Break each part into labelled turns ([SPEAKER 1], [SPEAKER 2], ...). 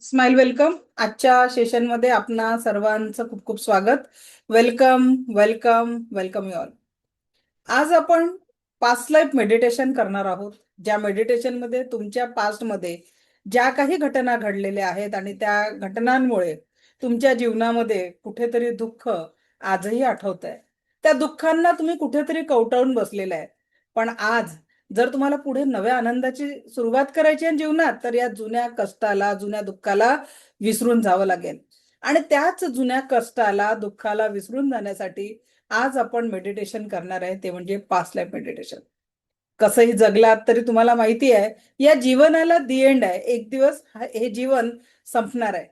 [SPEAKER 1] Smile welcome. आजच्या सेशनमध्ये आपणा सर्वांचं खूप खूप स्वागत. Welcome welcome welcome you all. आज आपण पास्ट लाईफ मेडिटेशन करणार आहोत. ज्या मेडिटेशनमध्ये तुमच्या पास्टमध्ये ज्या काही घटना घडलेल्या आहेत आणि त्या घटनांमुळे तुमच्या जीवनामध्ये कुठेतरी दुःख आजही आठवत आहे. त्या दुःखांना तुम्ही कुठेतरी कवटाळून बसलेला आहे. पण आज जर तुम्हाला पुढे नव्या आनंदाची सुरुवात करायची आहे जीवनात, तर या जुन्या कष्टाला, जुन्या दुःखाला विसरून जावं लागेल. आणि त्याच जुन्या कष्टाला, दुःखाला विसरून जाण्यासाठी आज आपण मेडिटेशन करणार आहे, ते म्हणजे पास्ट लाईफ मेडिटेशन. कसंही जगलात तरी तुम्हाला माहिती आहे, या जीवनाला दी एंड आहे. एक दिवस हे जीवन संपणार आहे.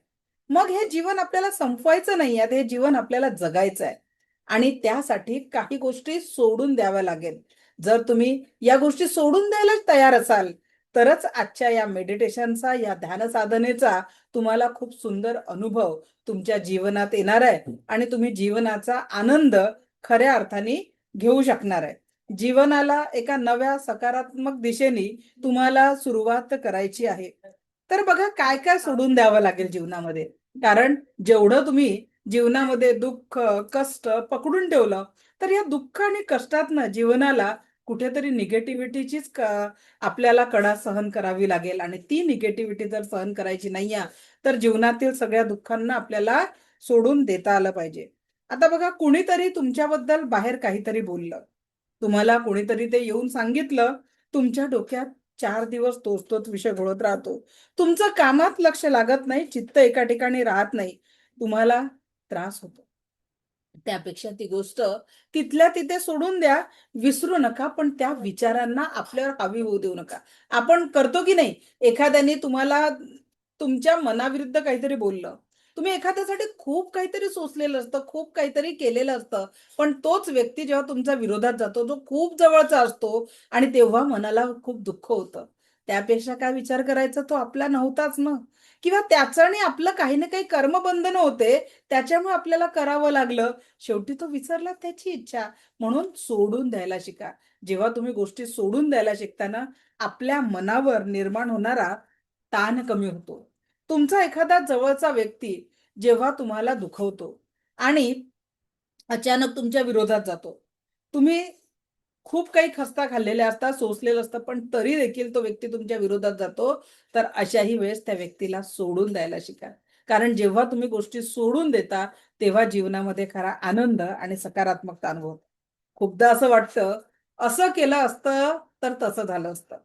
[SPEAKER 1] मग हे जीवन आपल्याला संपवायचं नाही आहे, हे जीवन आपल्याला जगायचं आहे. आणि त्यासाठी काही गोष्टी सोडून द्याव्या लागेल. जर तुम्ही या गोष्टी सोडून द्यायला तयार असाल, तरच आजच्या या मेडिटेशनचा, या ध्यान साधनेचा तुम्हाला खूप सुंदर अनुभव तुमच्या जीवनात येणार आहे आणि तुम्ही जीवनाचा आनंद खऱ्या अर्थाने घेऊ शकणार आहे. जीवनाला एका नव्या सकारात्मक दिशेने तुम्हाला सुरुवात करायची आहे. तर बघा काय काय सोडून द्यावं लागेल जीवनामध्ये. कारण जेवढं तुम्ही जीवनामध्ये दुःख, कष्ट पकडून ठेवलं, तर या दुःख आणि कष्टातनं जीवनाला कुठेतरी निगेटिव्हिटीचीच आपल्याला कडा सहन करावी लागेल. आणि ती निगेटिव्हिटी जर सहन करायची नाहीये, तर जीवनातील सगळ्या दुःखांना आपल्याला सोडून देता आलं पाहिजे. आता बघा, कुणीतरी तुमच्याबद्दल बाहेर काहीतरी बोललं, तुम्हाला कोणीतरी ते येऊन सांगितलं, तुमच्या डोक्यात 4 दिवस तोच तोच विषय घोळत राहतो. तुमचं कामात लक्ष लागत नाही, चित्त एका ठिकाणी राहत नाही, तुम्हाला त्रास होतो. त्यापेक्षा ती गोष्ट तिथल्या तिथे सोडून द्या, विसरू नका. पण त्या विचारांना आपल्यावर हावी होऊ देऊ नका. आपण करतो की नाही, एखाद्याने तुम्हाला तुमच्या मनाविरुद्ध काहीतरी बोललं, तुम्ही एखाद्यासाठी खूप काहीतरी सोचलेलं असतं, खूप काहीतरी केलेलं असतं, पण तोच व्यक्ती जेव्हा तुमच्या विरोधात जातो, जो खूप जवळचा असतो, आणि तेव्हा मनाला खूप दुःख होतं. त्यापेक्षा काय विचार करायचा, तो आपला नव्हताच ना. किंवा त्याचं आणि आपलं काही ना काही कर्मबंधन होते, त्याच्यामुळे आपल्याला करावं लागलं. शेवटी तो विसरला त्याची इच्छा. म्हणून सोडून द्यायला शिका. जेव्हा तुम्ही गोष्टी सोडून द्यायला शिकता, आपल्या मनावर निर्माण होणारा ताण कमी होतो. तुमचा एखादा जवळचा व्यक्ती जेव्हा तुम्हाला दुखवतो आणि अचानक तुमच्या विरोधात जातो, तुम्ही खूप काही खस्ता खाल्लेल्या असतात, सोसलेलं असतं, पण तरी देखील तो व्यक्ती तुमच्या विरोधात जातो, तर अशाही वेळेस त्या व्यक्तीला सोडून द्यायला शिका. कारण जेव्हा तुम्ही गोष्टी सोडून देता, तेव्हा जीवनामध्ये खरा आनंद आणि सकारात्मकता अनुभवता. खूपदा असं वाटतं, असं केलं असतं तर तसं झालं असतं.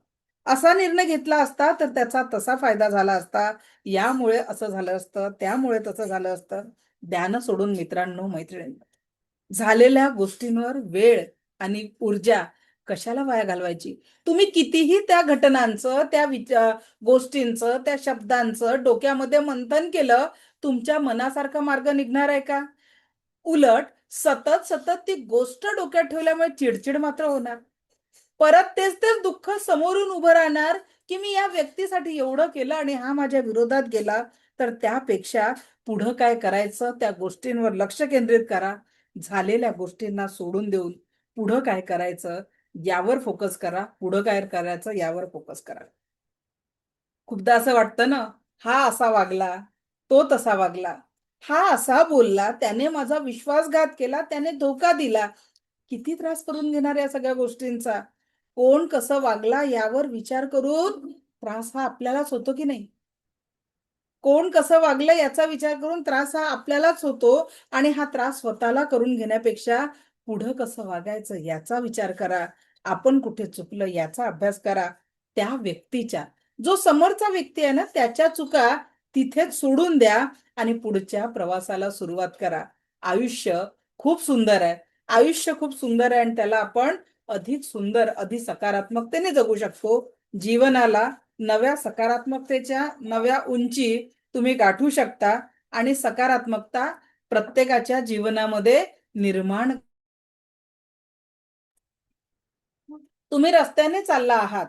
[SPEAKER 1] असा निर्णय घेतला असता तर त्याचा तसा फायदा झाला असता. यामुळे असं झालं असतं, त्यामुळे तसं झालं असतं. द्यानं सोडून मित्रांनो, मैत्रिणींनो. झालेल्या गोष्टींवर वेळ आणि ऊर्जा कशाला वाया घालवायची? तुम्ही कितीही त्या घटनांचं, त्या गोष्टींचं, त्या शब्दांचं डोक्यामध्ये मंथन केलं, तुमच्या मनासारखा मार्ग निघणार आहे का? उलट सतत ती गोष्ट डोक्यात ठेवल्यामुळे चिडचिड मात्र होणार. परत तेच दुःख समोरून उभं राहणार, की मी या व्यक्तीसाठी एवढं केलं आणि हा माझ्या विरोधात गेला. तर त्यापेक्षा पुढं काय करायचं, त्या गोष्टींवर लक्ष केंद्रित करा. झालेल्या गोष्टींना सोडून देऊन पुढं काय करायचं यावर फोकस करा. पुढं काय करायचं यावर फोकस करा. खूपदा असं वाटतं ना, हा असा वागला, तो तसा वागला, हा असा बोलला, त्याने माझा विश्वासघात केला, त्याने धोका दिला. किती त्रास करून घेणार या सगळ्या गोष्टींचा? कोण कसं वागला यावर विचार करून त्रास हा आपल्यालाच होतो की नाही? कोण कसं वागलं याचा विचार करून त्रास हा आपल्यालाच होतो. आणि हा त्रास स्वतःला करून घेण्यापेक्षा पुढं कसं वागायचं याचा विचार करा. आपण कुठे चुकलं याचा अभ्यास करा. त्या व्यक्तीच्या, जो समोरचा व्यक्ती आहे ना, त्याच्या चुका तिथेच सोडून द्या आणि पुढच्या प्रवासाला सुरुवात करा. आयुष्य खूप सुंदर आहे. आयुष्य खूप सुंदर आहे आणि त्याला आपण अधिक सुंदर, अधिक सकारात्मकतेने जगू शकतो. जीवनाला नव्या सकारात्मकतेच्या नव्या उंची तुम्ही गाठू शकता आणि सकारात्मकता प्रत्येकाच्या जीवनामध्ये निर्माण. तुम्ही रस्त्याने चालला आहात,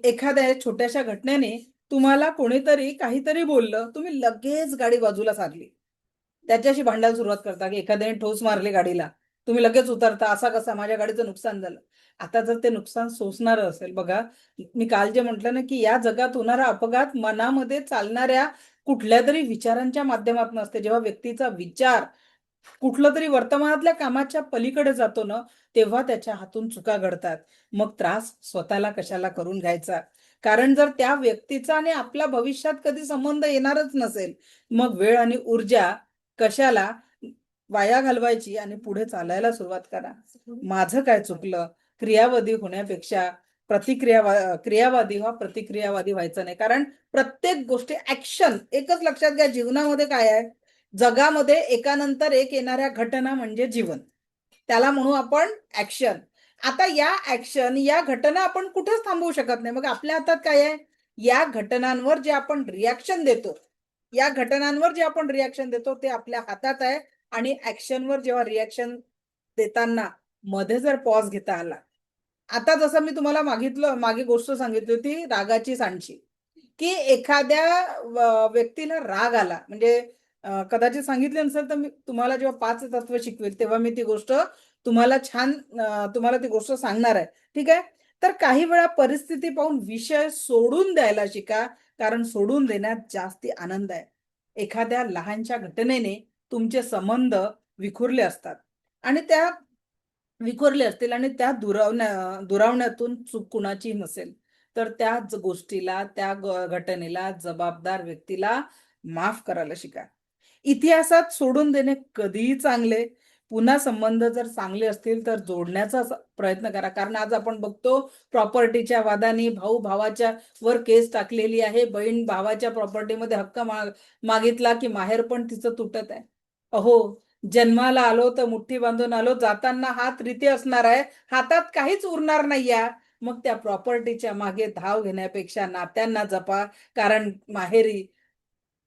[SPEAKER 1] एखाद्या छोट्याशा घटनेने तुम्हाला कोणीतरी काहीतरी बोललं, तुम्ही लगेच गाडी बाजूला सारली, त्याच्याशी भांडायला सुरुवात करता की एखाद्याने ठोस मारली गाडीला. तुम्ही लगेच उतरता, असा कसा माझ्या गाडीचं नुकसान झालं. आता जर ते नुकसान सोसणार असेल, बघा मी काल जे म्हटलं ना की या जगात होणारा अपघात मनामध्ये चालणाऱ्या कुठल्या तरी विचारांच्या माध्यमातून असते. जेव्हा व्यक्तीचा विचार कुठलं तरी वर्तमानातल्या कामाच्या पलीकडे जातो ना, तेव्हा त्याच्या हातून चुका घडतात. मग त्रास स्वतःला कशाला करून घ्यायचा. कारण जर त्या व्यक्तीचा आणि आपल्या भविष्यात कधी संबंध येणारच नसेल, मग वेळ आणि ऊर्जा कशाला वाया घालवायची आणि पुढे चालायला सुरुवात करा. माझं काय चुकलं क्रियावादी होण्यापेक्षा क्रियावादी व्हा, प्रतिक्रियावादी व्हायचं नाही. कारण प्रत्येक गोष्टी ऍक्शन, एकच लक्षात घ्या, जीवनामध्ये काय आहे, जगामध्ये एकानंतर एक येणाऱ्या घटना म्हणजे जीवन, त्याला म्हणू आपण ऍक्शन. आता या ऍक्शन, या घटना आपण कुठेच थांबवू शकत नाही. मग आपल्या हातात काय आहे, या घटनांवर जे आपण रिॲक्शन देतो, या घटनांवर जे आपण रिॲक्शन देतो ते आपल्या हातात आहे. आणि ऍक्शनवर जेव्हा रिॲक्शन देताना मध्ये जर पॉज घेता आला, आता जसं मी तुम्हाला मागे गोष्ट सांगितली होती रागाची सांडशी, की एखाद्या व्यक्तीला राग आला म्हणजे कदाचित सांगितले नसेल तर मी तुम्हाला जेव्हा 5 तत्व शिकवेल तेव्हा मी ती गोष्ट तुम्हाला तुम्हाला ती गोष्ट सांगणार आहे. ठीक आहे. तर काही वेळा परिस्थिती पाहून विषय सोडून द्यायला शिका, कारण सोडून देण्यात जास्ती आनंद आहे. एखाद्या लहानशा घटनेने तुमचे संबंध विखुरले असतात आणि त्या विखुरले असतील आणि त्या दुरावण्यातून चूक कुणाची नसेल, तर त्या गोष्टीला, त्या घटनेला जबाबदार व्यक्तीला माफ करायला शिका. इतिहासात सोडून देणे कधीही चांगले. पुन्हा संबंध जर चांगले असतील तर जोडण्याचा प्रयत्न करा. कारण आज आपण बघतो प्रॉपर्टीच्या वादाने भाऊ भावाच्या वर केस टाकलेली आहे. बहीण भावाच्या प्रॉपर्टीमध्ये हक्क मागितला की माहेर पण तिचं तुटत आहे. अहो, जन्माला आलो तर मुठ्ठी बांधून आलो, जाताना हात रिती असणार आहे, हातात काहीच उरणार नाहीये. मग त्या प्रॉपर्टीच्या मागे धाव घेण्यापेक्षा नात्यांना जपा. कारण माहेरी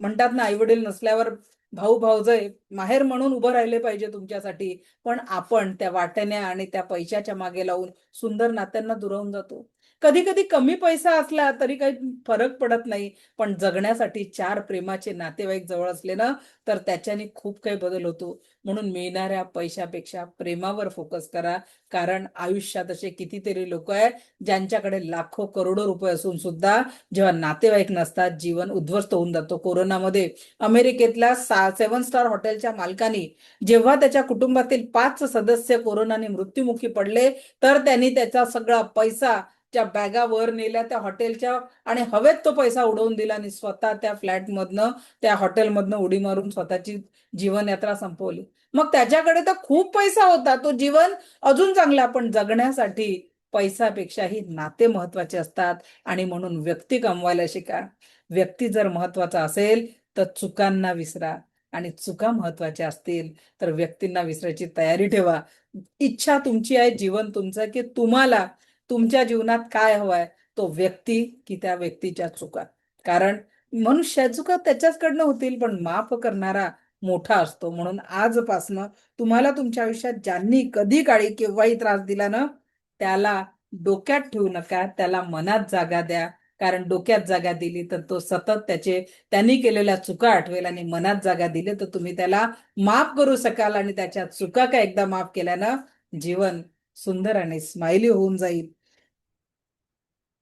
[SPEAKER 1] म्हणतात ना, आई वडील नसल्यावर भाऊ भाऊजय माहेर म्हणून उभं राहिले पाहिजे तुमच्यासाठी. पण आपण त्या वाटण्या आणि त्या पैशाच्या मागे लावून सुंदर नात्यांना दुरावून जातो. कधी कधी कमी पैसा असला तरी काही फरक पडत नाही, पण जगण्यासाठी 4 प्रेमाचे नातेवाईक जवळ असले ना, तर त्याच्याने खूप काही बदल होतो. म्हणून मिळणाऱ्या पैशापेक्षा प्रेमावर फोकस करा. कारण आयुष्यात असे कितीतरी लोक आहेत ज्यांच्याकडे लाखो करोडो रुपये असून सुद्धा जेव्हा नातेवाईक नसतात जीवन उद्ध्वस्त होऊन जातो. कोरोनामध्ये अमेरिकेतल्या 7 स्टार हॉटेलच्या मालकानी जेव्हा त्याच्या कुटुंबातील 5 सदस्य कोरोनाने मृत्युमुखी पडले, तर त्यांनी त्याचा सगळा पैसा त्या बॅगा वर नेल्या त्या हॉटेलच्या आणि हवेत तो पैसा उडवून दिला आणि स्वतः त्या फ्लॅटमधनं, त्या हॉटेलमधनं उडी मारून स्वतःची जीवनयात्रा संपवली. मग त्याच्याकडे तर खूप पैसा होता, तो जीवन अजून चांगला, पण जगण्यासाठी पैसापेक्षाही नाते महत्वाचे असतात. आणि म्हणून व्यक्ती कमवायला शिका. व्यक्ती जर महत्वाचा असेल तर चुकांना विसरा, आणि चुका महत्वाच्या असतील तर व्यक्तींना विसरायची तयारी ठेवा. इच्छा तुमची आहे, जीवन तुमचं आहे, की तुम्हाला तुमच्या जीवनात काय हवंय, तो व्यक्ती की त्या व्यक्तीच्या चुका. कारण मनुष्य चुका त्याच्याचकडनं होतील, पण माफ करणारा मोठा असतो. म्हणून आजपासनं तुम्हाला तुमच्या आयुष्यात ज्यांनी कधी काळी केव्हाही त्रास दिला ना, त्याला डोक्यात ठेवू नका, त्याला मनात जागा द्या. कारण डोक्यात जागा दिली तर तो सतत त्यांनी केलेल्या चुका आठवेल, आणि मनात जागा दिली तर तुम्ही त्याला माफ करू शकाल. आणि त्याच्या चुका का एकदा माफ केल्यानं जीवन सुंदर आणि स्माइली होऊन जाईल.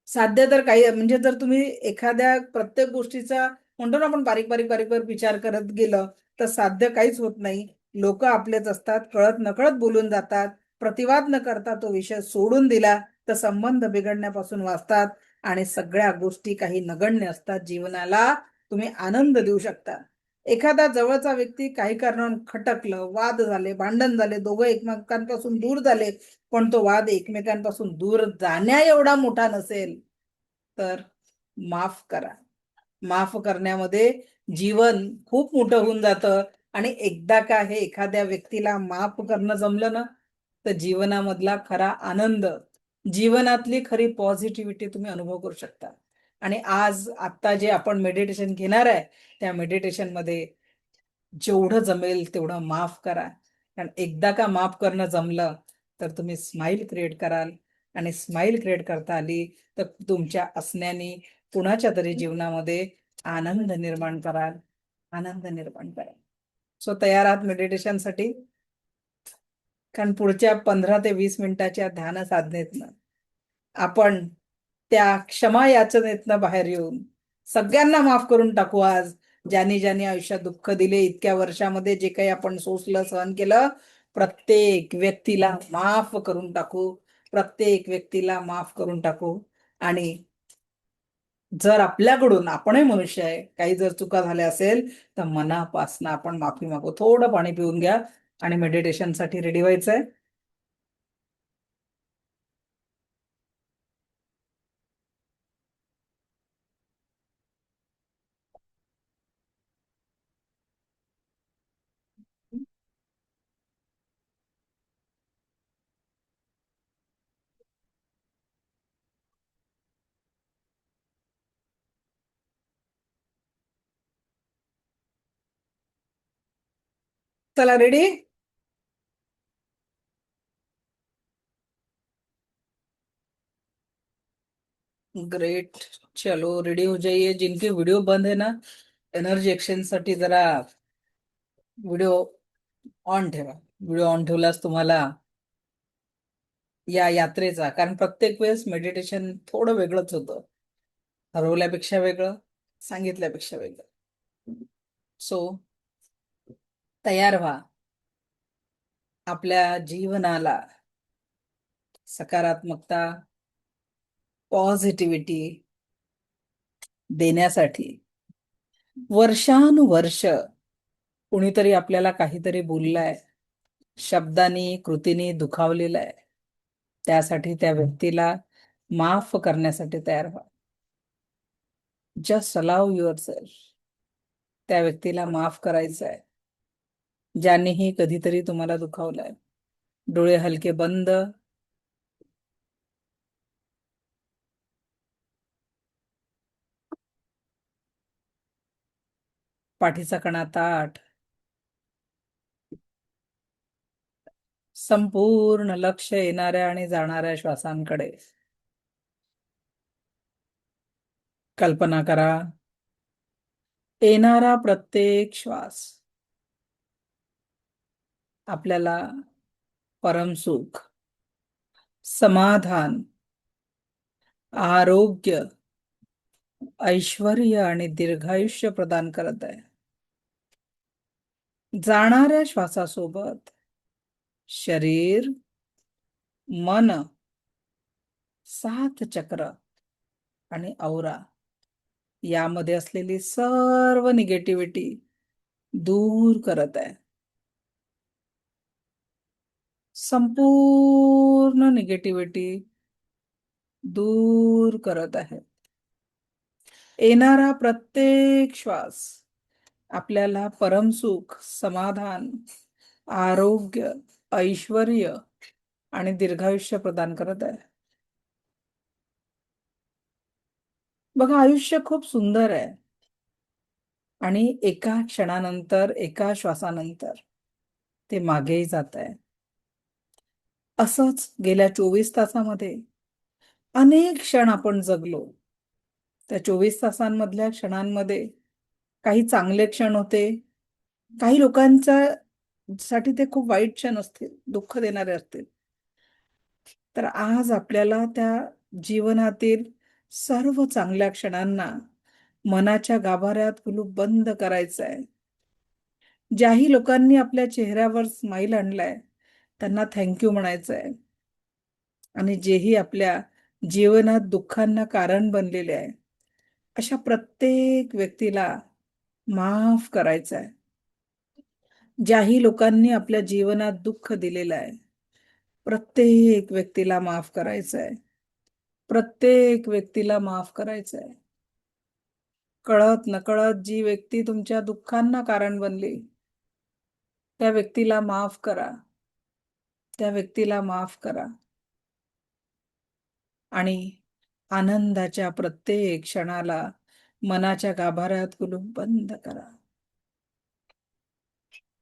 [SPEAKER 1] साध्य तर काही म्हणजे जर तुम्ही एखाद्या प्रत्येक गोष्टीचा म्हणतो ना आपण बारीक बारीक बारीक बारीक विचार करत गेलं तर साध्य काहीच होत नाही. लोक आपलेच असतात, कळत नकळत बोलून जातात. प्रतिवाद न करता तो विषय सोडून दिला तर संबंध बिघडण्यापासून वाचतात. आणि सगळ्या गोष्टी काही नगण्य असतात, जीवनाला तुम्ही आनंद देऊ शकता. एखादा जवळचा व्यक्ती काही कारणाने खटकलं, वाद झाले, भांडण झाले, दोघं एकमेकांपासून दूर झाले, पण तो वाद एकमेकांपासून दूर जाण्या एवढा मोठा नसेल तर माफ करा. माफ करण्यामध्ये जीवन खूप मोठं होऊन जातं. आणि एकदा का हे एखाद्या व्यक्तीला माफ करणं जमलं ना, तर जीवनामधला खरा आनंद, जीवनातली खरी पॉझिटिव्हिटी तुम्ही अनुभव करू शकता. आणि आज आता जे आपण मेडिटेशन घेणार आहे, त्या मेडिटेशन मध्ये जेवढं जमेल तेवढं माफ करा. कारण एकदा का माफ करणं जमलं तर तुम्ही स्माइल क्रिएट कराल. आणि स्माइल क्रिएट करता आली तर तुमच्या असण्याने कुणाच्या तरी जीवनामध्ये आनंद निर्माण कराल. आनंद निर्माण कराल. सो तयार आहात मेडिटेशनसाठी? कारण पुढच्या 15 ते 20 मिनिटाच्या ध्यान साधनेतनं आपण त्या क्षमा याचनेतनं बाहेर येऊन सगळ्यांना माफ करून टाकू आज. ज्यांनी ज्यांनी आयुष्यात दुःख दिले, इतक्या वर्षामध्ये जे काही आपण सोसलं, सहन केलं, प्रत्येक व्यक्तीला माफ करून टाकू. प्रत्येक व्यक्तीला माफ करून टाकू. आणि जर आपल्याकडून, आपणही मनुष्य आहे, काही जर चुका झाल्या असेल तर मनापासनं आपण माफी मागू. थोडं पाणी पिऊन घ्या आणि मेडिटेशनसाठी रेडी व्हायचंय. चला, रेडी. ग्रेट. चलो, रेडी हो जाइए. जिनके वीडियो बंद है ना, एनर्जी एक्सचेंज साठी जरा व्हिडिओ ऑन ठेवा. व्हिडिओ ऑन ठेवलाच तुम्हाला या यात्रेचा, कारण प्रत्येक वेळेस मेडिटेशन थोडं वेगळंच होतं. ठरवल्यापेक्षा वेगळं, सांगितल्यापेक्षा वेगळं. सो तयार व्हा. आपल्या जीवनाला सकारात्मकता, पॉझिटिव्हिटी देण्यासाठी वर्षानुवर्ष कुणीतरी आपल्याला काहीतरी बोललंय, शब्दानी कृतीने दुखावलेलं आहे. त्यासाठी त्या व्यक्तीला माफ करण्यासाठी तयार व्हा. Just allow your self. त्या व्यक्तीला माफ करायचं आहे, ज्यानेही कधीतरी तुम्हाला दुखावलंय. डोळे हलके बंद. पाठीचा कणा ताठ. संपूर्ण लक्ष येणाऱ्या आणि जाणाऱ्या श्वासांकडे. कल्पना करा, येणारा प्रत्येक श्वास आपल्याला परमसुख, समाधान, आरोग्य, ऐश्वर्य आणि दीर्घायुष्य प्रदान करत आहे. जाणाऱ्या श्वासासोबत शरीर, मन, 7 चक्र आणि औरा यामध्ये असलेली सर्व निगेटिव्हिटी दूर करत आहे. संपूर्ण निगेटिव्हिटी दूर करत आहे. येणारा प्रत्येक श्वास आपल्याला परमसुख, समाधान, आरोग्य, ऐश्वर्य आणि दीर्घायुष्य प्रदान करत आहे. बघा, आयुष्य खूप सुंदर आहे आणि एका क्षणानंतर, एका श्वासानंतर ते मागेही जात आहे. असंच गेल्या 24 तासामध्ये अनेक क्षण आपण जगलो. त्या 24 तासांमधल्या क्षणांमध्ये काही चांगले क्षण होते, काही लोकांच्या साठी ते खूप वाईट क्षण असतील, दुःख देणारे असतील. तर आज आपल्याला त्या जीवनातील सर्व चांगल्या क्षणांना मनाच्या गाभाऱ्यात कुलूप बंद करायचं आहे. ज्याही लोकांनी आपल्या चेहऱ्यावर स्माईल आणलाय त्यांना थँक्यू म्हणायचं आहे. आणि जेही आपल्या जीवनात दुःखांना कारण बनलेले आहे, अशा प्रत्येक व्यक्तीला माफ करायचं आहे. ज्याही लोकांनी आपल्या जीवनात दुःख दिलेलं आहे, प्रत्येक व्यक्तीला माफ करायचं आहे. प्रत्येक व्यक्तीला माफ करायचं आहे. कळत नकळत जी व्यक्ती तुमच्या दुःखांना कारण बनली, त्या व्यक्तीला माफ करा. त्या व्यक्तीला माफ करा. आणि आनंदाच्या प्रत्येक क्षणाला मनाच्या गाभाऱ्यात कुलूप बंद करा.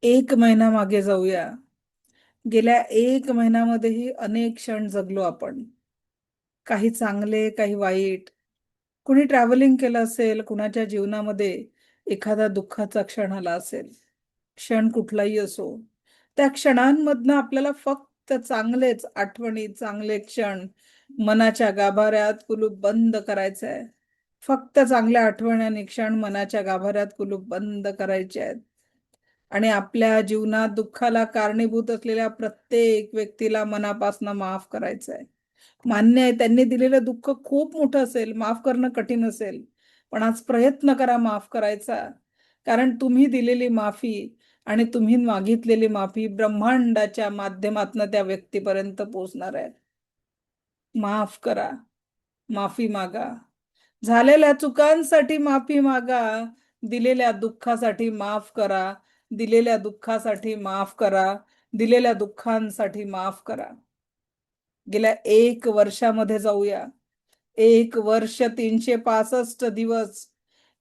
[SPEAKER 1] 1 महिना मागे जाऊया. गेल्या 1 महिन्यामध्येही अनेक क्षण जगलो आपण. काही चांगले, काही वाईट. कुणी ट्रॅव्हलिंग केलं असेल, कुणाच्या जीवनामध्ये एखादा दुःखाचा क्षण आला असेल. क्षण कुठलाही असो, त्या क्षणांमधनं आपल्याला फक्त चांगलेच आठवणी, चांगले क्षण मनाच्या गाभाऱ्यात कुलूप बंद करायचंय. फक्त चांगल्या आठवणी आणि क्षण मनाच्या गाभाऱ्यात कुलूप बंद करायचे आहेत. आणि आपल्या जीवनात दुःखाला कारणीभूत असलेल्या प्रत्येक व्यक्तीला मनापासून माफ करायचंय. मान्य आहे, त्यांनी दिलेलं दुःख खूप मोठं असेल, माफ करणं कठीण असेल, पण आज प्रयत्न करा माफ करायचा. कारण तुम्ही दिलेली माफी आणि तुम्ही मागितलेली माफी ब्रह्मांडाच्या माध्यमातून त्या व्यक्तीपर्यंत पोहोचणार आहे. माफ करा, माफी मागा, झालेल्या चुकांसाठी माफी मागा, दिलेल्या दुःखासाठी माफ करा, दिलेल्या दुःखासाठी माफ करा, दिलेल्या दुःखांसाठी माफ करा. गेल्या 1 वर्षामध्ये जाऊया. 1 वर्ष 365 दिवस.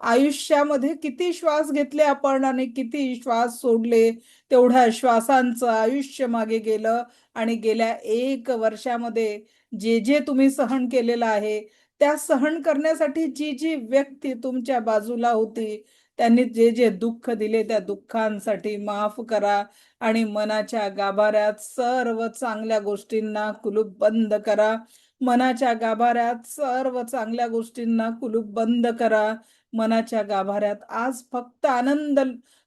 [SPEAKER 1] आयुष्यामध्ये किती श्वास घेतले आपण आणि किती श्वास सोडले, तेवढ्या श्वासांचं आयुष्य मागे गेलं. आणि गेल्या 1 वर्षामध्ये जे जे तुम्ही सहन केलेलं आहे, त्या सहन करण्यासाठी जी जी व्यक्ती तुमच्या बाजूला होती, त्यांनी जे जे दुःख दिले त्या दुःखांसाठी माफ करा. आणि मनाच्या गाभाऱ्यात सर्व चांगल्या गोष्टींना कुलूप बंद करा. मनाच्या गाभाऱ्यात सर्व चांगल्या गोष्टींना कुलूप बंद करा. मनाच्या गाभाऱ्यात आज फक्त आनंद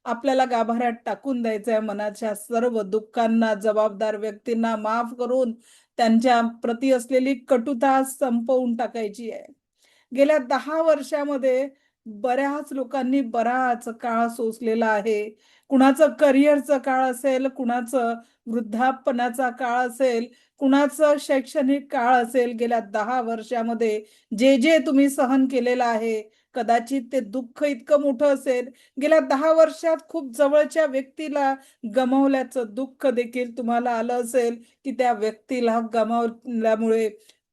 [SPEAKER 1] आपल्याला गाभाऱ्यात टाकून द्यायचा आहे. मनाच्या सर्व दुःखांना, जबाबदार व्यक्तींना माफ करून त्यांच्या प्रती असलेली कटुता संपवून टाकायची आहे. गेल्या 10 वर्षामध्ये बऱ्याच लोकांनी बराच काळ सोसलेला आहे. कुणाचं करिअरचा काळ असेल, कुणाचं वृद्धापनाचा काळ असेल, कुणाचं शैक्षणिक काळ असेल. गेल्या 10 वर्षामध्ये जे जे तुम्ही सहन केलेलं आहे, कदाचित ते दुःख इतकं मोठं असेल. गेल्या 10 वर्षात खूप जवळच्या व्यक्तीला गमावल्याचं दुःख देखील तुम्हाला आलं असेल, की त्या व्यक्तीला गमावल्यामुळे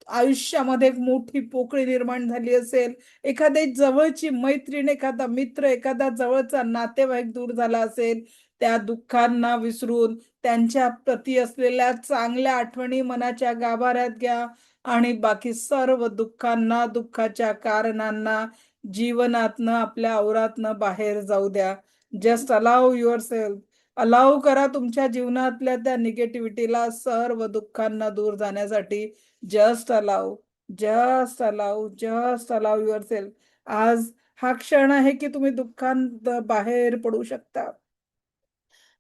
[SPEAKER 1] आयुष्यामध्ये एक मोठी पोकळी निर्माण झाली असेल. एखादी जवळची मैत्रीण, एखादा मित्र, एखादा जवळचा नातेवाईक दूर झाला असेल. त्या दुःखांना विसरून त्यांच्या प्रती असलेल्या चांगल्या आठवणी मनाच्या गाभाऱ्यात घ्या. आणि बाकी सर्व दुःखांना, दुःखाच्या कारणांना जीवनातनं, आपल्या औरातनं बाहेर जाऊ द्या. Just allow your self, allow करा तुमच्या जीवनातल्या त्या निगेटिव्हिटीला, सर्व दुःखांना दूर जाण्यासाठी. Just allow, just allow, just allow your self. आज हा क्षण आहे की तुम्ही दुःखांत बाहेर पडू शकता.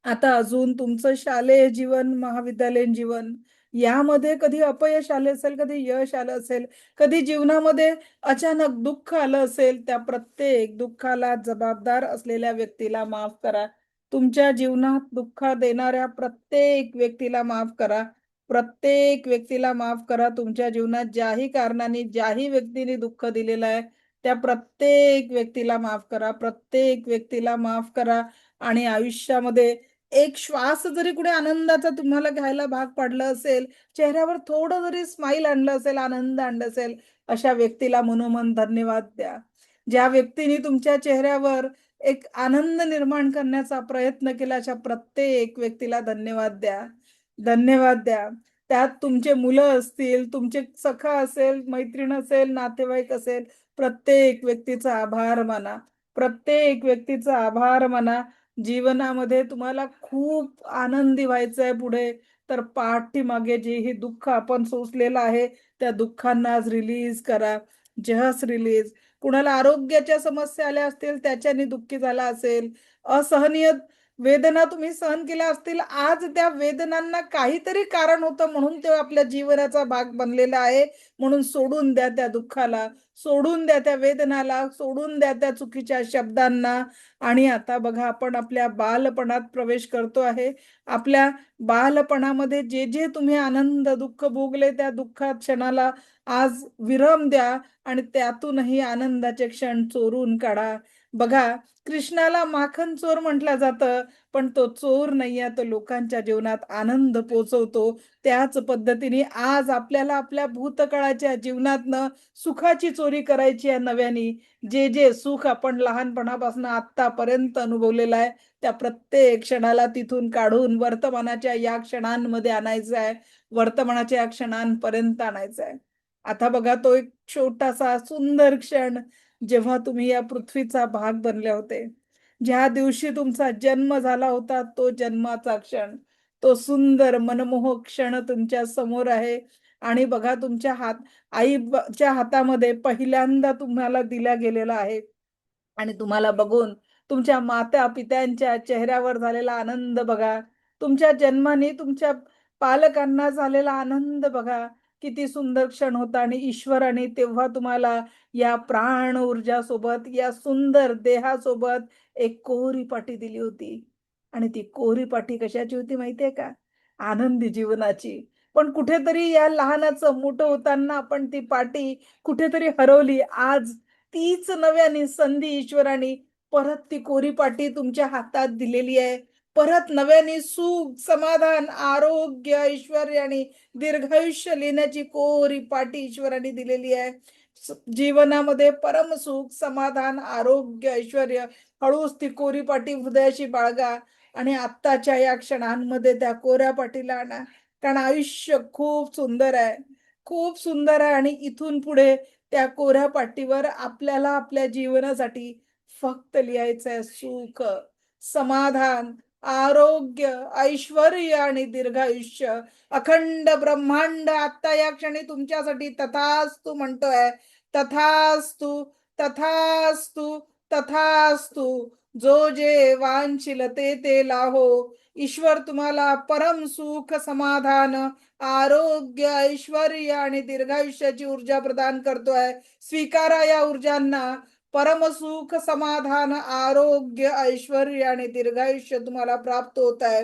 [SPEAKER 1] आता अजून तुमचं शालेय जीवन, महाविद्यालयीन जीवन यामध्ये कधी अपयश आले असेल, कधी यश आलं असेल, कधी जीवनामध्ये अचानक दुःख आलं असेल, त्या प्रत्येक दुःखाला जबाबदार असलेल्या व्यक्तीला माफ करा. तुमच्या जीवनात दुःख देणाऱ्या प्रत्येक व्यक्तीला माफ करा. प्रत्येक व्यक्तीला माफ करा. तुमच्या जीवनात ज्याही कारणाने, ज्याही व्यक्तीने दुःख दिलेलं आहे, त्या प्रत्येक व्यक्तीला माफ करा. प्रत्येक व्यक्तीला माफ करा. आणि आयुष्यामध्ये एक श्वास जरी कुठे आनंदाचा तुम्हाला घ्यायला भाग पाडलं असेल, चेहऱ्यावर थोडं जरी स्माईल आणलं असेल, आनंद आणलं असेल, अशा व्यक्तीला मनोमन धन्यवाद द्या. ज्या व्यक्तीने तुमच्या चेहऱ्यावर एक आनंद निर्माण करण्याचा प्रयत्न केला, अशा प्रत्येक व्यक्तीला धन्यवाद द्या. धन्यवाद द्या. त्यात तुमचे मुलं असतील, तुमचे सखा असेल, मैत्रीण असेल, नातेवाईक असेल, प्रत्येक व्यक्तीचा आभार माना. प्रत्येक व्यक्तीचा आभार माना. जीवनामध्ये तुम्हाला खूप आनंदी व्हायचंय पुढे, तर पाठीमागे जे हे दुःख आपण सोसलेलं आहे, त्या दुःखांना आज रिलीज करा. Just release. कुणाला आरोग्याच्या समस्या आल्या असतील, त्याच्याने दुःखी झाला असेल, असहनीय वेदना तुम्ही सहन केल्या असतील, आज त्या वेदनांना काहीतरी कारण होतं म्हणून ते आपल्या जीवनाचा भाग बनलेला आहे. म्हणून सोडून द्या त्या दुःखाला, सोडून द्या त्या वेदनाला, सोडून द्या त्या चुकीच्या शब्दांना. आणि आता बघा, आपण आपल्या बालपणात प्रवेश करतो आहे. आपल्या बालपणामध्ये जे जे तुम्ही आनंद, दुःख भोगले, त्या दुःखात क्षणाला आज विराम द्या आणि त्यातूनही आनंदाचे क्षण चोरून काढा. बघा, कृष्णाला माखन चोर म्हटलं जातं, पण तो चोर नाहीये, तो लोकांच्या जीवनात आनंद पोचवतो. त्याच पद्धतीने आज आपल्याला आपल्या भूतकाळाच्या जीवनातनं सुखाची चोरी करायची आहे नव्याने. जे जे सुख आपण लहानपणापासून आतापर्यंत अनुभवलेलं आहे, त्या प्रत्येक क्षणाला तिथून काढून वर्तमानाच्या या क्षणांमध्ये आणायचं आहे, वर्तमानाच्या या क्षणांपर्यंत आणायचं आहे. आता बघा, तो एक छोटासा सुंदर क्षण, जेव्हा तुम्ही या पृथ्वीचा भाग बनले होते, ज्या दिवशी तुमचा जन्म झाला होता, तो जन्माचा क्षण. तो सुंदर मनमोहक क्षण तुमच्या समोर आहे. आणि बघा, तुमच्या आईच्या हातामध्ये पहिल्यांदा तुम्हाला दिला गेलेला आहे. आणि तुम्हाला बघून तुमच्या माता पित्यांच्या चेहऱ्यावर झालेला आनंद बघा. तुमच्या जन्माने तुमच्या पालकांना झालेला आनंद बघा. किती सुंदर क्षण होता. आणि ईश्वराने तेव्हा तुम्हाला या प्राण ऊर्जा सोबत, या सुंदर देहासोबत एक कोरी पाटी दिली होती. आणि ती कोरी पाटी कशाची होती माहितीये का? आनंदी जीवनाची. पण कुठेतरी या लहानाचं मोठं होताना आपण ती पाटी कुठेतरी हरवली. आज तीच नव्याने संधी ईश्वराने परत ती कोरी पाटी तुमच्या हातात दिलेली आहे. परत नव्याने सुख, समाधान, आरोग्य, ऐश्वर्य आणि दीर्घायुष्य लिहिण्याची कोरी पाटी ईश्वराने दिलेली आहे. जीवनामध्ये परम सुख, समाधान, आरोग्य, ऐश्वर्य, हळूच ती कोरी पाटी हृदयाशी बाळगा. आणि आत्ताच्या या क्षणांमध्ये त्या कोऱ्या पाटीला आणा. कारण आयुष्य खूप सुंदर आहे, खूप सुंदर आहे. आणि इथून पुढे त्या कोऱ्या पाटीवर आपल्याला आपल्या जीवनासाठी फक्त लिहायचं आहे सुख, समाधान, आरोग्य, ऐश्वर्य आणि दीर्घायुष्य. अखंड ब्रह्मांड आता या क्षणी तुमच्यासाठी तथास्तु म्हणतोय. तथास्तु, तथास्तु, तथास्तु. जो जे वांछिल ते लाहो. ईश्वर तुम्हाला परम सुख, समाधान, आरोग्य, ऐश्वर्य आणि दीर्घायुष्याची ऊर्जा प्रदान करतोय. स्वीकारा या ऊर्जांना. परमसुख, समाधान, आरोग्य, ऐश्वर्य आणि दीर्घायुष्य तुम्हाला प्राप्त होत आहे.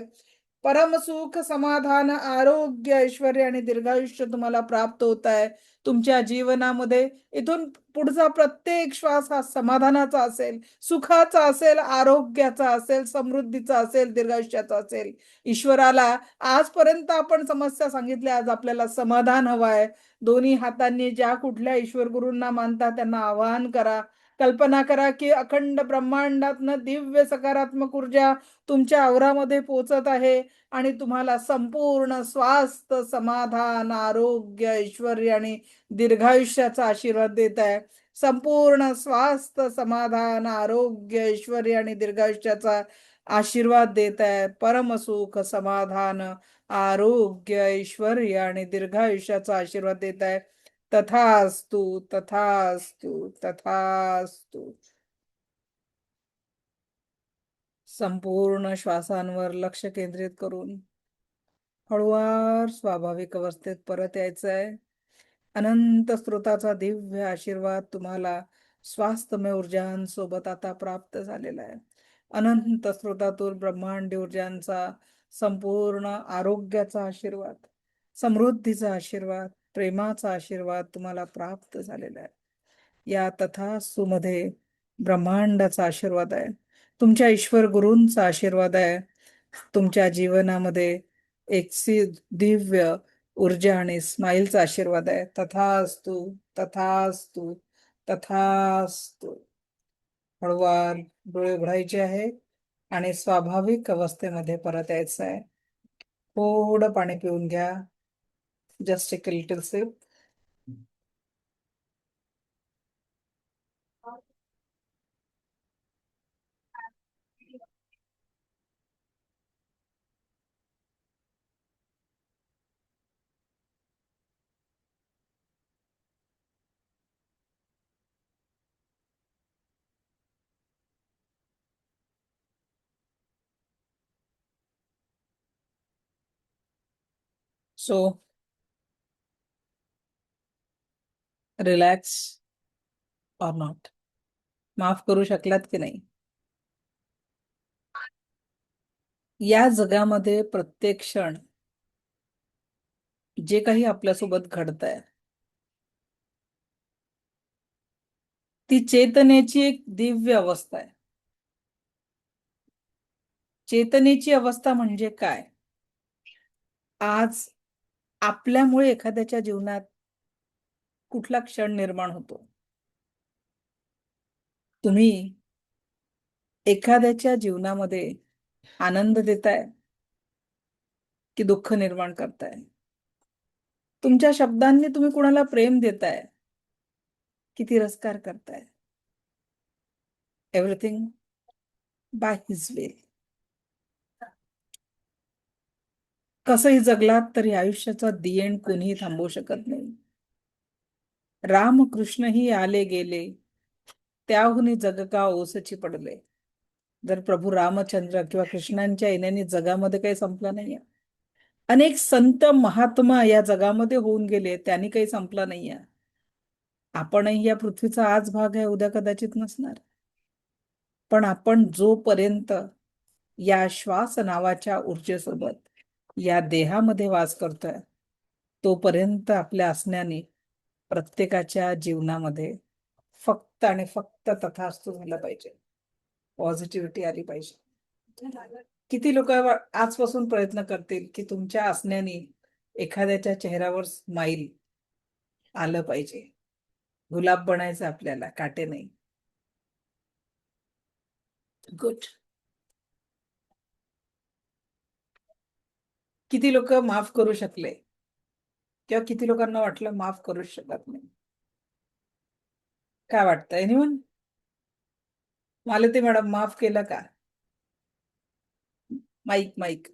[SPEAKER 1] परमसुख, समाधान, आरोग्य, ऐश्वर्य आणि दीर्घायुष्य तुम्हाला प्राप्त होत आहे. तुमच्या जीवनामध्ये इथून पुढचा प्रत्येक श्वास हा समाधानाचा असेल, सुखाचा असेल, आरोग्याचा असेल, समृद्धीचा असेल, दीर्घायुष्याचा असेल. ईश्वराला आजपर्यंत आपण समस्या सांगितल्या, आज आपल्याला समाधान हवं आहे. दोन्ही हातांनी ज्या कुठल्या ईश्वर गुरूंना मानता त्यांना आवाहन करा. कल्पना करा की अखंड ब्रह्मांडातनं दिव्य सकारात्मक ऊर्जा तुमच्या आवरामध्ये पोचत आहे. आणि तुम्हाला संपूर्ण स्वास्थ्य, समाधान, आरोग्य, ऐश्वर्य आणि दीर्घायुष्याचा आशीर्वाद देत आहे. संपूर्ण स्वास्थ्य, समाधान, आरोग्य, ऐश्वर्य आणि दीर्घायुष्याचा आशीर्वाद देत आहे. परमसुख, समाधान, आरोग्य, ऐश्वर्य आणि दीर्घायुष्याचा आशीर्वाद देत आहे. तथास्तु, तथास्तु, तथास्तु. संपूर्ण श्वासांवर लक्ष केंद्रित करून हळूवार स्वाभाविक अवस्थेत परत यायचं आहे. अनंत स्रोताचा दिव्य आशीर्वाद तुम्हाला स्वास्थ्यमय ऊर्जांसोबत आता प्राप्त झालेला आहे. अनंत स्रोतातून ब्रह्मांडी ऊर्जांचा संपूर्ण आरोग्याचा आशीर्वाद, समृद्धीचा आशीर्वाद, प्रेमाचा आशीर्वाद तुम्हाला प्राप्त झालेला आहे. या तथास्तु मध्ये ब्रह्मांडाचा आशीर्वाद आहे, तुमच्या ईश्वर गुरूंचा आशीर्वाद आहे. तुमच्या जीवनामध्ये एक दिव्य ऊर्जा आणि स्माईलचा आशीर्वाद आहे. तथास्तु, तथास्तु, तथास्तु. हळूवार डोळे उघडायचे आहे आणि स्वाभाविक अवस्थेमध्ये परत यायचं आहे. थोडं पाणी पिऊन घ्या. जस्ट एक little sip. So relax or not? माफ करू शकलात की नाही? या जगामध्ये प्रत्येक क्षण जे काही आपल्यासोबत घडतंय, ती चेतनेची एक दिव्य अवस्था आहे. चेतनेची अवस्था म्हणजे काय? आज आपल्यामुळे एखाद्याच्या जीवनात कुठला क्षण निर्माण होतो, तुम्ही एखाद्याच्या जीवनामध्ये आनंद देताय की दुःख निर्माण करताय? तुमच्या शब्दांनी तुम्ही कुणाला प्रेम देताय की तिरस्कार करताय? Everything by his will. कसंही जगलात तरी आयुष्याचा दी एंड कोणीही थांबवू शकत नाही. रामकृष्णही आले गेले, त्याहुनी जग का ओसची पडले. जर प्रभू रामचंद्र किंवा कृष्णांच्या येण्याने जगामध्ये काही संपलं नाहीये. अनेक संत महात्मा या जगामध्ये होऊन गेले, त्यांनी काही संपलं नाहीये. आपणही या पृथ्वीचा आज भाग आहे, उद्या कदाचित नसणार. पण आपण जोपर्यंत या श्वास नावाच्या ऊर्जेसोबत या देहामध्ये वास करतोय, तोपर्यंत आपल्या असण्याने प्रत्येकाच्या जीवनामध्ये फक्त आणि फक्त तथास्तु झालं पाहिजे. पॉझिटिव्हिटी आली पाहिजे. किती लोक आजपासून प्रयत्न करतील की तुमच्या असण्याने एखाद्याच्या चेहऱ्यावर स्माईल आलं पाहिजे. गुलाब बनायचं आपल्याला, काटे नाही. गुड. किती लोक माफ करू शकले किंवा किती लोकांना वाटलं माफ करूच शकत नाही? काय वाटतं एनिवन? मालती मॅडम माफ केलं का? Mic mic.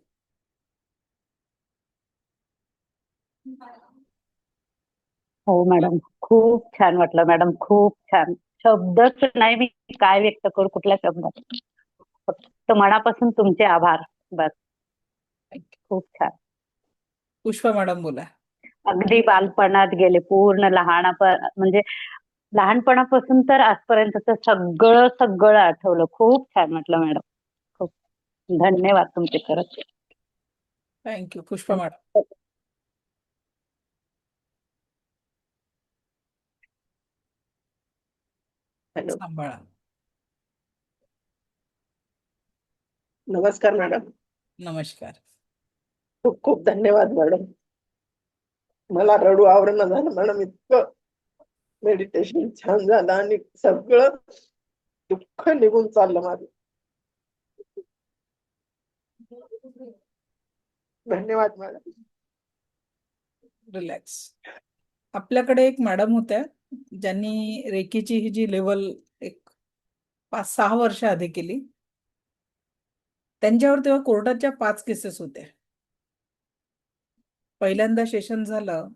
[SPEAKER 2] हो मॅडम, खूप छान वाटलं मॅडम, खूप छान. शब्दच नाही मी काय व्यक्त करू कुठल्या शब्दात. फक्त मनापासून तुमचे आभार. बस. खूप छान.
[SPEAKER 1] पुष्पा मॅडम बोला.
[SPEAKER 2] अगदी बालपणात गेले, पूर्ण म्हणजे लहानपणापासून तर आजपर्यंतच सगळं सगळं आठवलं. खूप छान वाटलं मॅडम. खूप धन्यवाद तुमचे खरंच.
[SPEAKER 1] Thank you Pushpa madam.
[SPEAKER 2] हॅलो.
[SPEAKER 1] सांभाळा.
[SPEAKER 3] नमस्कार मॅडम.
[SPEAKER 1] नमस्कार.
[SPEAKER 3] खूप खूप धन्यवाद मॅडम. मला रडू आवरणं झालं मॅडम. इतकं मेडिटेशन छान झालं आणि सगळं दुःख निघून चाललं माझं. धन्यवाद मॅडम.
[SPEAKER 1] रिलॅक्स. आपल्याकडे एक मॅडम होत्या ज्यांनी रेकीची ही जी लेवल एक 5-6 वर्ष आधी केली. त्यांच्यावर तेव्हा कोर्टाच्या 5 केसेस होत्या. पहिल्यांदा सेशन झालं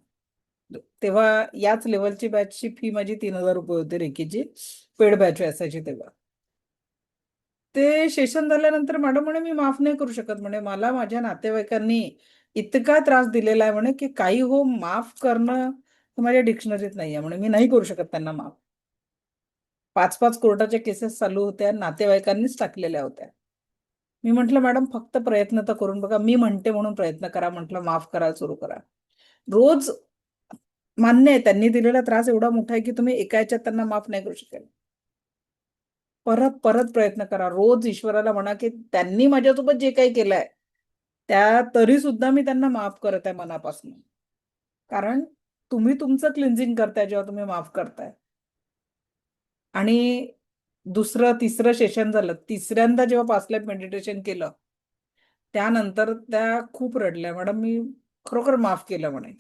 [SPEAKER 1] तेव्हा याच लेवलची बॅचची फी माझी 3,000 रुपये होते. रेकीची पेड बॅच असायची तेव्हा. ते सेशन झाल्यानंतर मॅडम म्हणे मी माफ नाही करू शकत म्हणे. मला माझ्या नातेवाईकांनी इतका त्रास दिलेला आहे म्हणे की काही हो माफ करणं माझ्या डिक्शनरीत नाहीये म्हणे. मी नाही करू शकत त्यांना माफ. 5-5 कोर्टाच्या केसेस चालू होत्या, नातेवाईकांनीच टाकलेल्या होत्या. मी म्हंटल मॅडम फक्त प्रयत्न तर करून बघा. मी म्हणते म्हणून प्रयत्न करा म्हटलं. माफ करायला सुरू करा. रोज मान्य आहे त्यांनी दिलेला त्रास एवढा मोठा आहे की तुम्ही एका याच्यात त्यांना माफ नाही करू शकेल. परत परत प्रयत्न करा. रोज ईश्वराला म्हणा की त्यांनी माझ्यासोबत जे काही केलंय त्या तरी सुद्धा मी त्यांना माफ करत आहे मनापासून. कारण तुम्ही तुमचं क्लिन्झिंग करताय जेव्हा तुम्ही माफ करताय. आणि दुसरं तिसरं सेशन झालं. तिसऱ्यांदा जेव्हा पास्ट लाईफ मेडिटेशन केलं त्यानंतर त्या खूप रडल्या. मॅडम मी खरोखर माफ केलं म्हणे.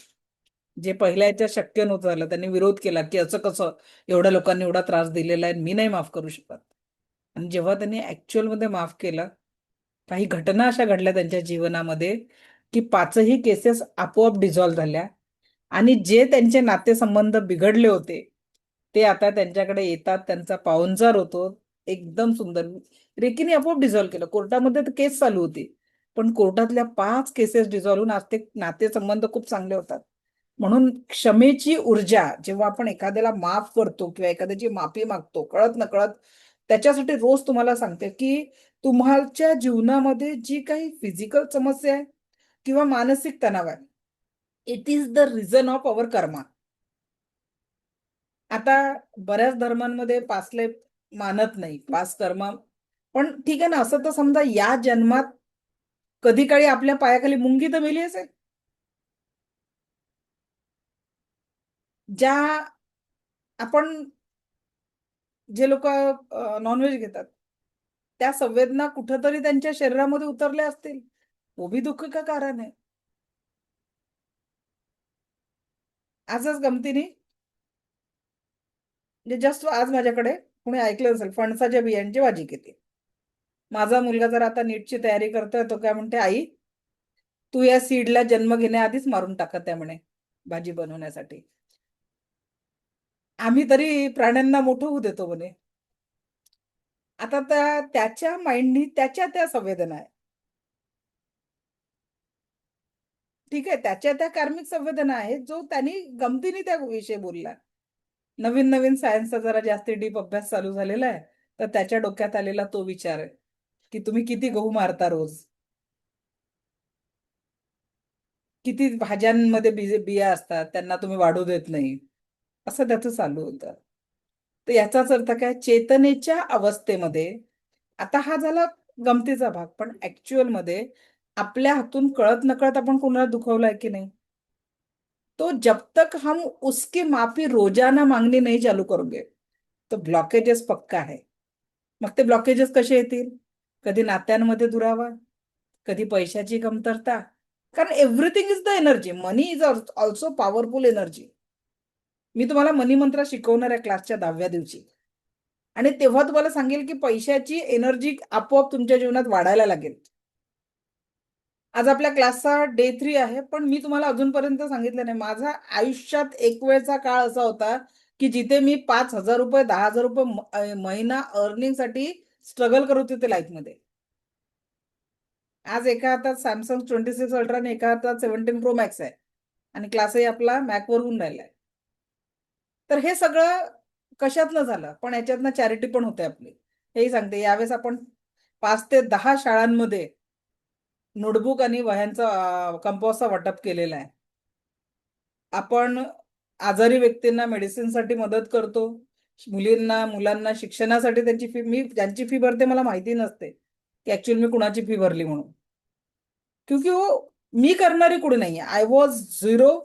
[SPEAKER 1] जे पहिल्या याच्यात शक्य नव्हतं झालं. त्यांनी विरोध केला की असं कसं, एवढ्या लोकांनी एवढा त्रास दिलेला आहे, मी नाही माफ करू शकत. आणि जेव्हा त्यांनी ऍक्च्युअल मध्ये माफ केलं, काही घटना अशा घडल्या त्यांच्या जीवनामध्ये की 5ही केसेस आपोआप डिझॉल्व्ह झाल्या. आणि जे त्यांचे नातेसंबंध बिघडले होते ते आता त्यांच्याकडे येतात, त्यांचा पाहुणचार होतो. एकदम सुंदर. रेकीने आपोआप डिझॉल्व्ह केलं. कोर्टामध्ये तर केस चालू होती पण कोर्टातल्या 5 केसेस डिझॉल्व्ह होऊन आज ते नातेसंबंध खूप चांगले होतात. म्हणून क्षमेची ऊर्जा जेव्हा आपण एखाद्याला माफ करतो किंवा एखाद्याची माफी मागतो कळत नकळत, त्याच्यासाठी रोज तुम्हाला सांगते की तुम्हाच्या जीवनामध्ये जी काही फिजिकल समस्या आहे किंवा मानसिक तणाव आहे, it is the reason of our karma. आता बऱ्याच धर्मांमध्ये पास्ट लाईफ मानत नाही, पास्ट कर्म. पण ठीक आहे ना, असं तर समजा या जन्मात कधी काळी आपल्या पायाखाली मुंगी तर मेली असेल. ज्या आपण जे लोक नॉनव्हेज घेतात त्या संवेदना कुठंतरी त्यांच्या शरीरामध्ये उतरल्या असतील. वो भी दुःख का कारण आहे. आजच गमतीने म्हणजे जस्ट आज माझ्याकडे कोणी ऐकलं असेल फणसाच्या बियांची भाजी केली. माझा मुलगा जर आता नीटची तयारी करतोय तो काय म्हणते, आई तू या सीडला जन्म घेण्याआधीच मारून टाकत आहे म्हणे भाजी बनवण्यासाठी. आम्ही तरी प्राण्यांना मोठं होऊ देतो म्हणे. आता त्याच्या माइंडनी त्याच्या त्या संवेदना आहे. ठीक आहे, त्याच्या त्या कार्मिक संवेदना आहेत जो त्यांनी गमतीने त्या विषयी बोलला. नवीन नवीन सायन्सचा जरा जास्ती डीप अभ्यास चालू झालेला आहे, तर त्याच्या डोक्यात आलेला तो विचार आहे की तुम्ही किती गहू मारता रोज, किती भाज्यांमध्ये बिया असतात त्यांना तुम्ही वाढू देत नाही, असं त्याचं चालू होतं. तर याचाच अर्थ काय, चेतनेच्या अवस्थेमध्ये, आता हा झाला गमतीचा भाग, पण ऍक्च्युअल मध्ये आपल्या हातून कळत नकळत आपण कोणाला दुखवलाय की नाही, तो जब तक हम उसकी माफी रोजाना मागणी नाही चालू करोगे तो ब्लॉकेजेस पक्का आहे. मग ते ब्लॉकेजेस कसे येतील, कधी नात्यांमध्ये दुरावा, कधी पैशाची कमतरता, कारण everything is the energy, money is also powerful energy. मी तुम्हाला मनी मंत्र शिकवणार आहे क्लासच्या 10व्या दिवशी, आणि तेव्हा तुम्हाला सांगेल की पैशाची एनर्जी आपोआप तुमच्या जीवनात वाढायला लागेल. आज आपल्या क्लासचा डे 3 आहे, पण मी तुम्हाला अजूनपर्यंत सांगितलं नाही, माझा आयुष्यात एक वेळचा काळ असा होता की जिथे मी 5,000 रुपये 10,000 रुपये महिना अर्निंगसाठी स्ट्रगल करत होते लाईफमध्ये. आज एका हातात सॅमसंग 26 अल्ट्रा आणि एका हातात 17 प्रो मॅक्स आहे, आणि क्लासही आपला मॅकवर होऊन राहिलाय. तर हे सगळं कशातनं झालं, पण याच्यातनं चॅरिटी पण होते आपली. हेही सांगते, यावेळेस आपण 5 ते 10 शाळांमध्ये नोटबुक आणि वह्यांचा कंपॉसचा वाटप केलेला आहे. आपण आजारी व्यक्तींना मेडिसिनसाठी मदत करतो, मुलांना शिक्षणासाठी त्यांची फी, मी ज्यांची फी भरते मला माहिती नसते की ऍक्च्युअली मी कुणाची फी भरली म्हणून, क्योंकि वो मी करणारी कुणी नाहीये, आय वॉज झिरो.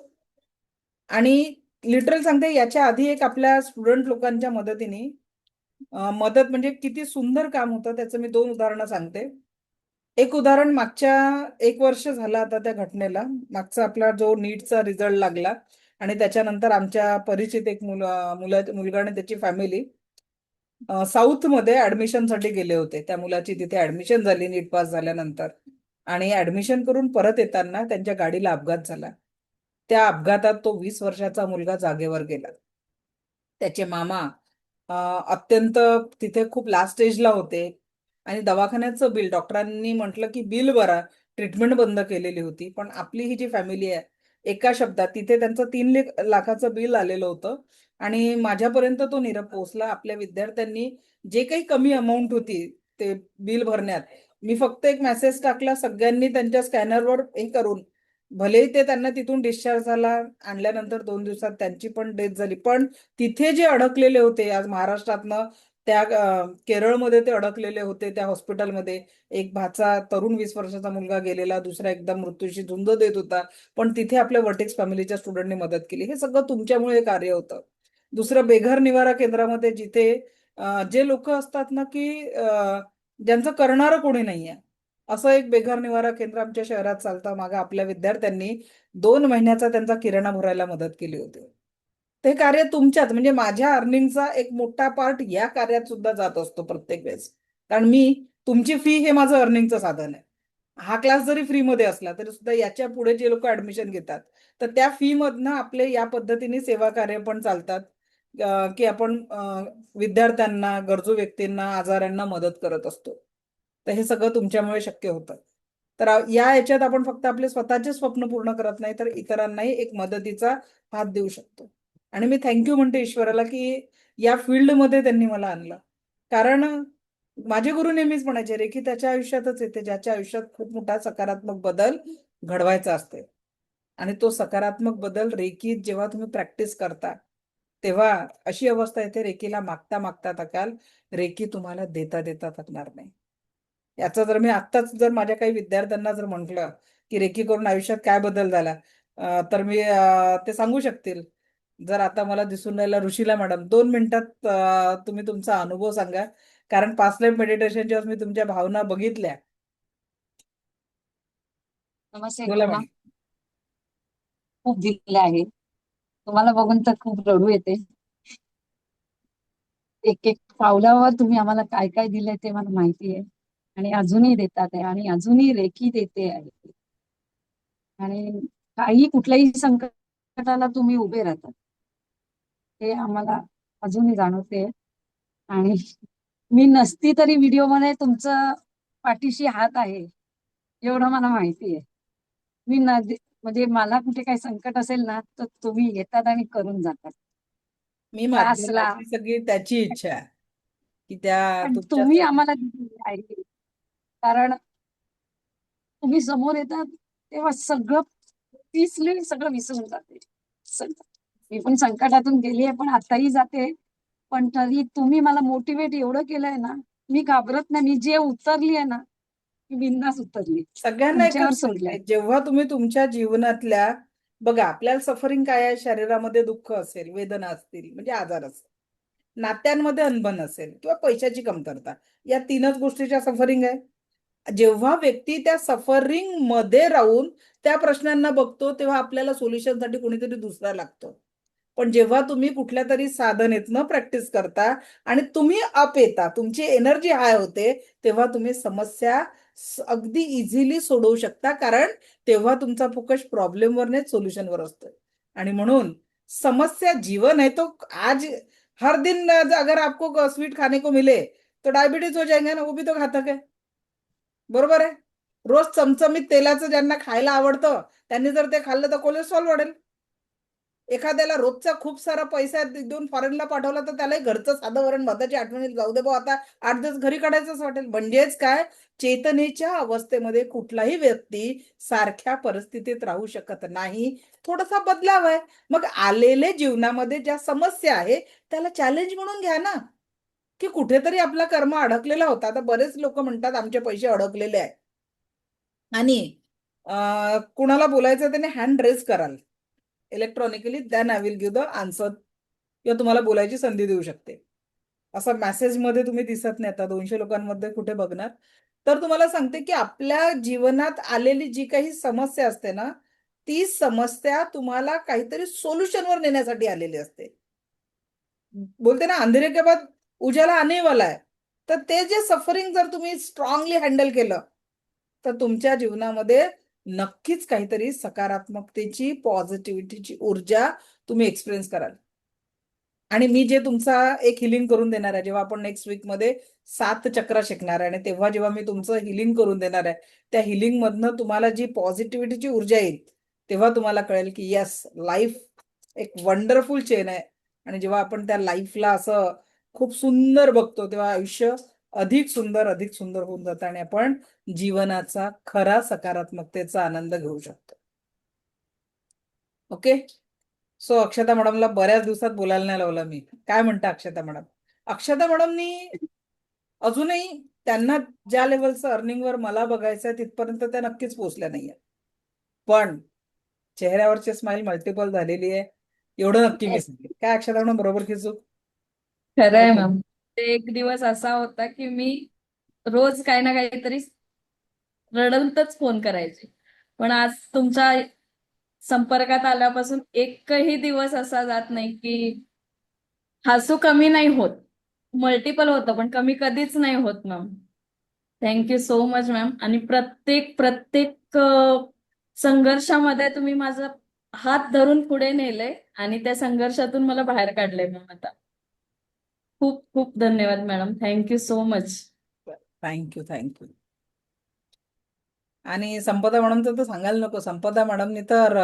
[SPEAKER 1] आणि लिटरल सांगते, याच्या आधी एक आपल्या स्टुडंट लोकांच्या मदतीने मदत म्हणजे किती सुंदर काम होतं, त्याचं मी 2 उदाहरणं सांगते. एक उदाहरण, मागच्या 1 वर्ष झालं आता त्या घटनेला, मागचा आपला जो नीटचा रिझल्ट लागला, आणि त्याच्यानंतर आमच्या परिचित एक मुलगा आणि त्याची फॅमिली साऊथ मध्ये ऍडमिशनसाठी गेले होते. त्या मुलाची तिथे ऍडमिशन झाली नीट पास झाल्यानंतर, आणि ऍडमिशन करून परत येताना त्यांच्या गाडीला अपघात झाला. त्या अपघातात तो 20 वर्षाचा मुलगा जागेवर गेला. त्याचे मामा अत्यंत तिथे खूप लास्ट स्टेजला होते, आणि दवाखान्याचं बिल, डॉक्टरांनी म्हटलं की बिल भरा, ट्रीटमेंट बंद केलेली होती. पण आपली ही जी फॅमिली आहे, एका शब्दात तिथे त्यांचं 3 लाखाचं बिल आलेलं होतं, आणि माझ्यापर्यंत तो निरोप पोहोचला. आपल्या विद्यार्थ्यांनी जे काही कमी अमाऊंट होती ते बिल भरण्यात, मी फक्त एक मेसेज टाकला, सगळ्यांनी त्यांच्या स्कॅनरवर हे करून, भलेही ते त्यांना तिथून डिस्चार्ज झाला, आणल्यानंतर 2 दिवसात त्यांची पण डेथ झाली, पण तिथे जे अडकलेले होते, आज महाराष्ट्रातनं त्या केरळमध्ये ते अडकलेले होते त्या हॉस्पिटलमध्ये. एक भाचा तरुण 20 वर्षाचा मुलगा गेलेला, दुसरा एकदम मृत्यूशी झुंज देत होता, पण तिथे आपल्या वर्टेक्स फॅमिलीच्या स्टुडंटनी मदत केली. हे सगळं तुमच्यामुळे कार्य होतं. दुसरं, बेघर निवारा केंद्रामध्ये जिथे जे लोक असतात ना की ज्यांचं करणारं कोणी नाहीये, असं एक बेघर निवारा केंद्र आमच्या शहरात चालतं. मागे आपल्या विद्यार्थ्यांनी 2 महिन्याचा त्यांचा किराणा भरायला मदत केली होती. ते कार्य तुमच्यात, म्हणजे माझ्या अर्निंगचा एक मोठा पार्ट या कार्यात सुद्धा जात असतो प्रत्येक वेळेस, कारण मी, तुमची फी हे माझं अर्निंगचं साधन आहे. हा क्लास जरी फ्रीमध्ये असला तरी सुद्धा याच्या पुढे जे लोक ऍडमिशन घेतात, तर त्या फी मधनं आपले या पद्धतीने सेवा कार्य पण चालतात, की आपण विद्यार्थ्यांना, गरजू व्यक्तींना, आजारांना मदत करत असतो. तर हे सगळं तुमच्यामुळे शक्य होतं. तर या याच्यात आपण फक्त आपले स्वतःचे स्वप्न पूर्ण करत नाही, तर इतरांनाही एक मदतीचा हात देऊ शकतो. आणि मी थँक्यू म्हणते ईश्वराला की या फील्डमध्ये त्यांनी मला आणलं. कारण माझे गुरु नेहमीच म्हणायचे, रेखी त्याच्या आयुष्यातच येते ज्याच्या आयुष्यात खूप मोठा सकारात्मक बदल घडवायचा असते. आणि तो सकारात्मक बदल रेकीत जेव्हा तुम्ही प्रॅक्टिस करता, तेव्हा अशी अवस्था येते, रेकीला मागता मागता थकाल, रेकी तुम्हाला देता देता थकणार नाही. याचा जर मी आत्ताच जर माझ्या काही विद्यार्थ्यांना जर म्हटलं की रेकी करून आयुष्यात काय बदल झाला, तर मी ते सांगू शकतील. जर आता मला दिसून राहिला, ऋषीला मॅडम 2 मिनिटात तुम्ही तुमचा अनुभव सांगा, कारण पास्ट लाईफ मेडिटेशनच्या मी तुमच्या भावना बघितल्या.
[SPEAKER 4] नमस्ते
[SPEAKER 1] बोला
[SPEAKER 4] तुम्हा.
[SPEAKER 1] मॅडम.
[SPEAKER 4] खूप दिलेलं आहे, तुम्हाला बघून तर खूप रडू येते. एक एक पावलावर तुम्ही आम्हाला काय काय दिलंय ते मला माहिती आहे, आणि अजूनही देतात आहे, आणि अजूनही रेखी देते आहे. आणि काही कुठल्याही संकटाला तुम्ही उभे राहतात हे आम्हाला अजूनही जाणवते. आणि मी नसती तरी व्हिडिओ मध्ये तुमचं पाठीशी हात आहे एवढं मला माहिती आहे. मी न म्हणजे मला कुठे काही संकट असेल ना तर तुम्ही येतात आणि करून जातात.
[SPEAKER 1] मी
[SPEAKER 4] क्लासला
[SPEAKER 1] माध्यमाची सगळी त्याची इच्छा आहे की त्या
[SPEAKER 4] पण तुम्ही
[SPEAKER 1] तुमच्यासाठी.
[SPEAKER 4] आम्हाला दिलेली आहे. कारण तुम्ही समोर येतात तेव्हा सगळं पिसली सगळं विसरून जाते. सगळं. मी पण संकटातून गेली आहे पण आताही जाते. पण तरी तुम्ही मला मोटिवेट एवढं केलंय ना, मी घाबरत नाही. मी जे उतरली आहे ना, मी बिंदास उतरली.
[SPEAKER 1] सगळ्यांना
[SPEAKER 4] तुमच्यावर
[SPEAKER 1] एकच
[SPEAKER 4] सोडलंय.
[SPEAKER 1] सांगते, जेव्हा तुम्ही तुमच्या जीवनातल्या, बघा आपल्याला सफरिंग काय आहे, शरीरामध्ये दुःख असेल, वेदना असतील म्हणजे आजार असेल, नात्यांमध्ये अनबन असेल किंवा पैशाची कमतरता, या तीनच गोष्टीच्या सफरिंग आहे. जेव्हा व्यक्ती त्या सफरिंग मध्ये राहून त्या प्रश्नांना बघतो तेव्हा आपल्याला सोल्युशनसाठी कोणीतरी दुसरा लागतो. पण जेव्हा तुम्ही कुठल्या तरी साधनेतनं प्रॅक्टिस करता आणि तुम्ही अप येता, तुमची एनर्जी हाय होते, तेव्हा तुम्ही समस्या अगदी इझिली सोडवू शकता, कारण तेव्हा तुमचा फोकस प्रॉब्लेमवर नाही सोल्युशनवर असतो. आणि म्हणून समस्या जीवन है तो आज हर दिन अगर आपको स्वीट खाने को मिले तो डायबिटीज हो जाएगा ना, वो भी तो घातक है. बरोबर आहे. रोज चमचमीत तेलाचं ज्यांना खायला आवडतं त्यांनी जर ते खाल्लं तर कोलेस्ट्रॉल वाढेल. एखाद्याला रोजचा खूप सारा पैसा देऊन फॉरेनला पाठवला तर त्यालाही घरचं साधं वरण भाताची आठवणीत जाऊ दे भाऊ आता 8 दिवस घरी काढायचंच वाटेल. म्हणजेच काय, चेतनेच्या अवस्थेमध्ये कुठलाही व्यक्ती सारख्या परिस्थितीत राहू शकत नाही. थोडासा बदलाव आहे. मग आलेले जीवनामध्ये ज्या समस्या आहे त्याला चॅलेंज म्हणून घ्या ना, की कुठेतरी आपला कर्म अडकलेला होता. आता बरेच लोक म्हणतात आमचे पैसे अडकलेले आहे आणि कुणाला बोलायचं त्याने हँड रेज कराल electronically, then I will give the answer किंवा तुम्हाला बोलायची संधी देऊ शकते. असं मेसेज मध्ये तुम्ही दिसत नाही. आता 200 लोकांमध्ये कुठे बघणार. तर तुम्हाला सांगते की आपल्या जीवनात आलेली जी काही समस्या असते ना, ती समस्या तुम्हाला काहीतरी सोल्युशनवर नेण्यासाठी आलेली असते. बोलते ना, अंधेरे के बाद उजाला आने वाला है. तर ते जे सफरिंग जर तुम्ही स्ट्रॉंगली हँडल केलं तर तुमच्या जीवनामध्ये नक्कीच काहीतरी सकारात्मकतेची, पॉझिटिव्हिटीची ऊर्जा तुम्ही एक्सपिरियन्स कराल. आणि मी जे तुमचा एक हिलिंग करून देणार आहे, जेव्हा आपण नेक्स्ट वीक मध्ये 7 चक्र शिकणार आहे आणि तेव्हा जेव्हा मी तुमचं हिलिंग करून देणार आहे, त्या हिलिंग मधनं तुम्हाला जी पॉझिटिव्हिटीची ऊर्जा येईल तेव्हा तुम्हाला कळेल की यस, लाईफ एक वंडरफुल चेन आहे. आणि जेव्हा आपण त्या लाईफला असं खूप सुंदर बघतो तेव्हा आयुष्य अधिक सुंदर होऊन जातं आणि आपण जीवनाचा खरा सकारात्मकतेचा आनंद घेऊ शकतो. ओके. सो अक्षता मॅडमला बऱ्याच दिवसात बोलायला नाही लावलं मी. काय म्हणता अक्षता मॅडम? अक्षता मॅडमनी अजूनही त्यांना ज्या लेवलचं अर्निंगवर मला बघायचं आहे तिथपर्यंत त्या नक्कीच पोहोचल्या नाहीये. पण चेहऱ्यावरची स्माइल मल्टिपल झालेली आहे, एवढं नक्की मी सांगेन. काय अक्षता मॅडम, बरोबर की चूक?
[SPEAKER 5] खरं आहे मॅम. ते एक दिवस असा होता की मी रोज काही ना काहीतरी रडतच फोन करायचे. पण आज तुमच्या संपर्कात आल्यापासून एकही दिवस असा जात नाही की हसू कमी नाही होत. मल्टिपल होतं पण कमी कधीच नाही होत ma'am. Thank you so much ma'am. आणि प्रत्येक प्रत्येक संघर्षामध्ये तुम्ही माझा हात धरून पुढे नेले आणि त्या संघर्षातून मला बाहेर काढलंय मॅम. आता खूप खूप धन्यवाद madam. Thank you so much.
[SPEAKER 1] Thank you. आणि संपदा मॅडमचं तर सांगायला नको. संपदा मॅडमनी तर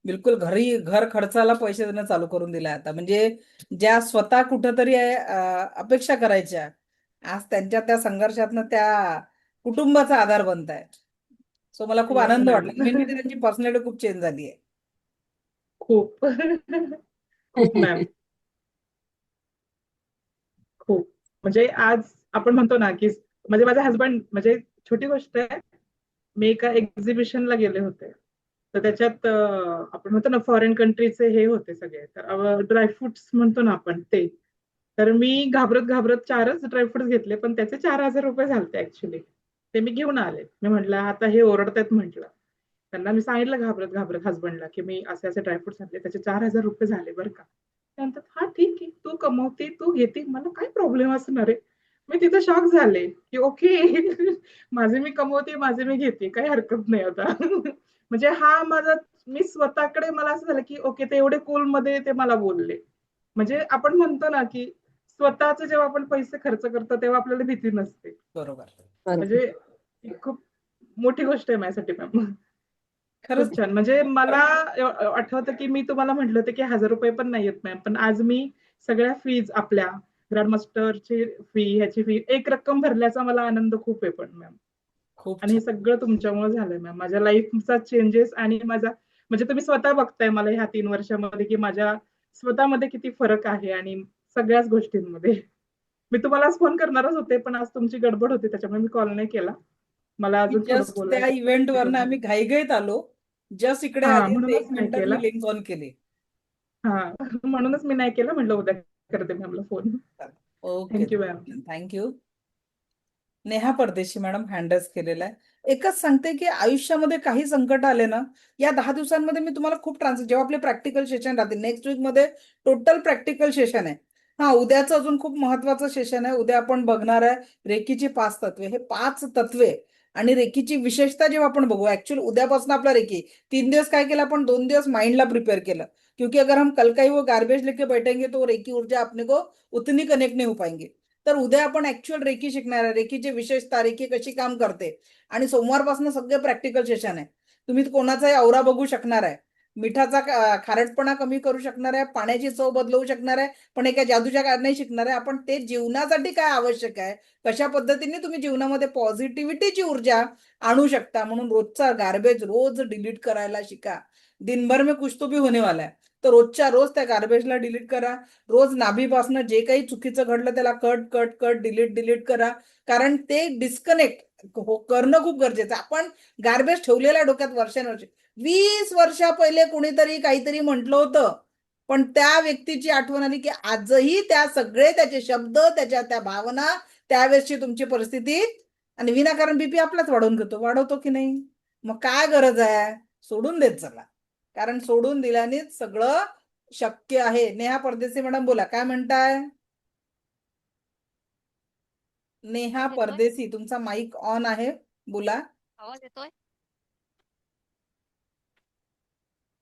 [SPEAKER 1] बिलकुल घर खर्चाला पैसे देणं चालू करून दिले आता. म्हणजे ज्या स्वतः कुठंतरी अपेक्षा करायच्या, आज त्यांच्या त्या संघर्षातनं त्या कुटुंबाचा आधार बनत आहे. सो मला खूप
[SPEAKER 3] येस
[SPEAKER 1] आनंद वाटला.
[SPEAKER 3] मॅम.
[SPEAKER 1] मेन म्हणजे त्यांची पर्सनॅलिटी खूप चेंज झाली आहे.
[SPEAKER 3] खूप खूप मॅम, खूप. म्हणजे आज आपण म्हणतो ना की म्हणजे माझा हसबंड, म्हणजे छोटी गोष्ट आहे, मी एका एक्झिबिशनला गेले होते. तर त्याच्यात आपण म्हणतो ना फॉरेन कंट्रीचे हे होते सगळे, तर ड्रायफ्रुट्स म्हणतो ना आपण ते. तर मी घाबरत घाबरत 4च ड्रायफ्रुट्स घेतले, पण त्याचे 4,000 रुपये झालते ऍक्च्युली. ते मी घेऊन आले. मी म्हटलं आता हे ओरडतायत म्हटलं. त्यांना मी सांगितलं घाबरत घाबरत हसबंडला की मी असे असे ड्रायफ्रुट्स आणले, त्याचे 4,000 रुपये झाले बरं का. त्यानंतर हा ठीक आहे, तू कमवते तू घेते, मला काय प्रॉब्लेम असणार आहे. मी तिथं शॉक झाले की ओके माझे मी कमवते, माझे मी घेते, काही हरकत नाही आता.
[SPEAKER 6] म्हणजे हा माझा, मी स्वतःकडे मला असं झालं की ओके, ते एवढे कूल मध्ये ते मला बोलले. म्हणजे आपण म्हणतो ना की स्वतःचे जेव्हा आपण पैसे खर्च करतो तेव्हा आपल्याला भीती नसते.
[SPEAKER 1] बरोबर.
[SPEAKER 6] म्हणजे ही खूप मोठी गोष्ट आहे माझ्यासाठी मॅम.
[SPEAKER 1] खरंच
[SPEAKER 6] खूप छान. म्हणजे मला आठवतं की मी तुम्हाला म्हटलं होतं की 1000 रुपये पण नाही येत मॅम, पण आज मी सगळ्या फीज आपल्या ग्रँडमास्टरची फी, ह्याची फी एक रक्कम भरल्याचा मला आनंद खूप आहे पण मॅम.
[SPEAKER 1] खूप
[SPEAKER 6] आणि हे
[SPEAKER 1] छान.
[SPEAKER 6] सगळं तुमच्यामुळे झालंय मॅम. माझ्या लाईफचा चेंजेस आणि माझा, म्हणजे तुम्ही स्वतः बघताय मला ह्या 3 वर्षामध्ये की माझ्या स्वतःमध्ये किती फरक आहे आणि सगळ्याच गोष्टींमध्ये. मी तुम्हाला आज फोन करणारच होते, पण आज तुमची गडबड होती त्याच्यामुळे मी कॉल नाही केला. मला
[SPEAKER 1] मी
[SPEAKER 6] अजून थोडं
[SPEAKER 1] जस्ट त्या
[SPEAKER 6] बोलायचं
[SPEAKER 1] इव्हेंटवरनं
[SPEAKER 6] होतं.
[SPEAKER 1] आम्ही घाईघाईत आलो. जस्ट इकडे
[SPEAKER 6] हा,
[SPEAKER 1] आली तर
[SPEAKER 6] म्हणूनच
[SPEAKER 1] 1
[SPEAKER 6] नाही
[SPEAKER 1] मिनिटात
[SPEAKER 6] केला.
[SPEAKER 1] मी लिंक ऑन केली.
[SPEAKER 6] हा, म्हणूनच मी नाही केला. म्हटलं उद्या करते मॅमला phone.
[SPEAKER 1] Okay,
[SPEAKER 6] thank you ma'am.
[SPEAKER 1] Thank you. Neha Pardeshi madam handles केलेला आहे. एकच सांगते की आयुष्यामध्ये काही संकट आले ना, या 10 दिवसांमध्ये मी तुम्हाला खूप जेव्हा आपले प्रॅक्टिकल सेशन राहते, नेक्स्ट वीक मध्ये टोटल प्रॅक्टिकल सेशन आहे. हा, उद्याचं अजून खूप महत्वाचं सेशन आहे. उद्या आपण बघणार आहे रेकीची 5 तत्वे. हे 5 तत्वे आणि रेकीची विशेषता जेव्हा आपण बघू, ऍक्च्युअली उद्यापासून आपला रेकी 3 दिवस काय केलं आपण, 2 दिवस माइंडला प्रिपेअर केलं, क्योंकि अगर हम कल का ही वो गार्बेज लेके बैठेंगे तो रेकी ऊर्जा अपने को उतनी कनेक्ट नहीं हो पाएंगे. तर उद्या आपण ऍक्च्युअल रेकी शिकणार आहे, रेकीची विशेषता, रेकी कशी काम करते. आणि सोमवारपासून सगळे प्रॅक्टिकल सेशन आहे. तुम्ही कोणाचाही औरा बघू शकणार आहे, मिठाचा खारटपणा कमी करू शकणार आहे, पाण्याची चव बदलवू शकणार आहे, पण एका जादूच्या कारणाने शिकणार आहे आपण ते जीवनासाठी काय आवश्यक आहे, कशा पद्धतीने तुम्ही जीवनामध्ये पॉझिटिव्हिटीची ऊर्जा आणू शकता. म्हणून रोजचा गार्बेज रोज डिलीट करायला शिका. दिनभर में कुछ तो भी होने वाला है, तर रोजच्या रोज त्या गार्बेजला डिलीट करा. रोज नाभीपासून जे काही चुकीचं घडलं त्याला cut cut cut delete delete करा. कारण ते डिस्कनेक्ट करणं खूप गरजेचं आहे. आपण गार्बेज ठेवलेल्या डोक्यात वर्षानुवर्षे, 20 वर्ष पहिले कुणीतरी काहीतरी म्हटलं होतं, पण त्या व्यक्तीची आठवण आली की आजही त्या सगळे त्याचे शब्द, त्याच्या त्या भावना, त्यावेळेसची तुमची परिस्थिती, आणि विनाकारण बीपी आपलाच वाढवतो की नाही. मग काय गरज आहे, सोडून देत चला. कारण सोडून दिल्यानेच सगळं शक्य आहे. नेहा परदेशी मॅडम बोला, काय म्हणताय? नेहा
[SPEAKER 7] आवाज येतोय?
[SPEAKER 1] परदेशी, तुमचा माईक ऑन आहे, बोला.
[SPEAKER 7] आवाज येतोय?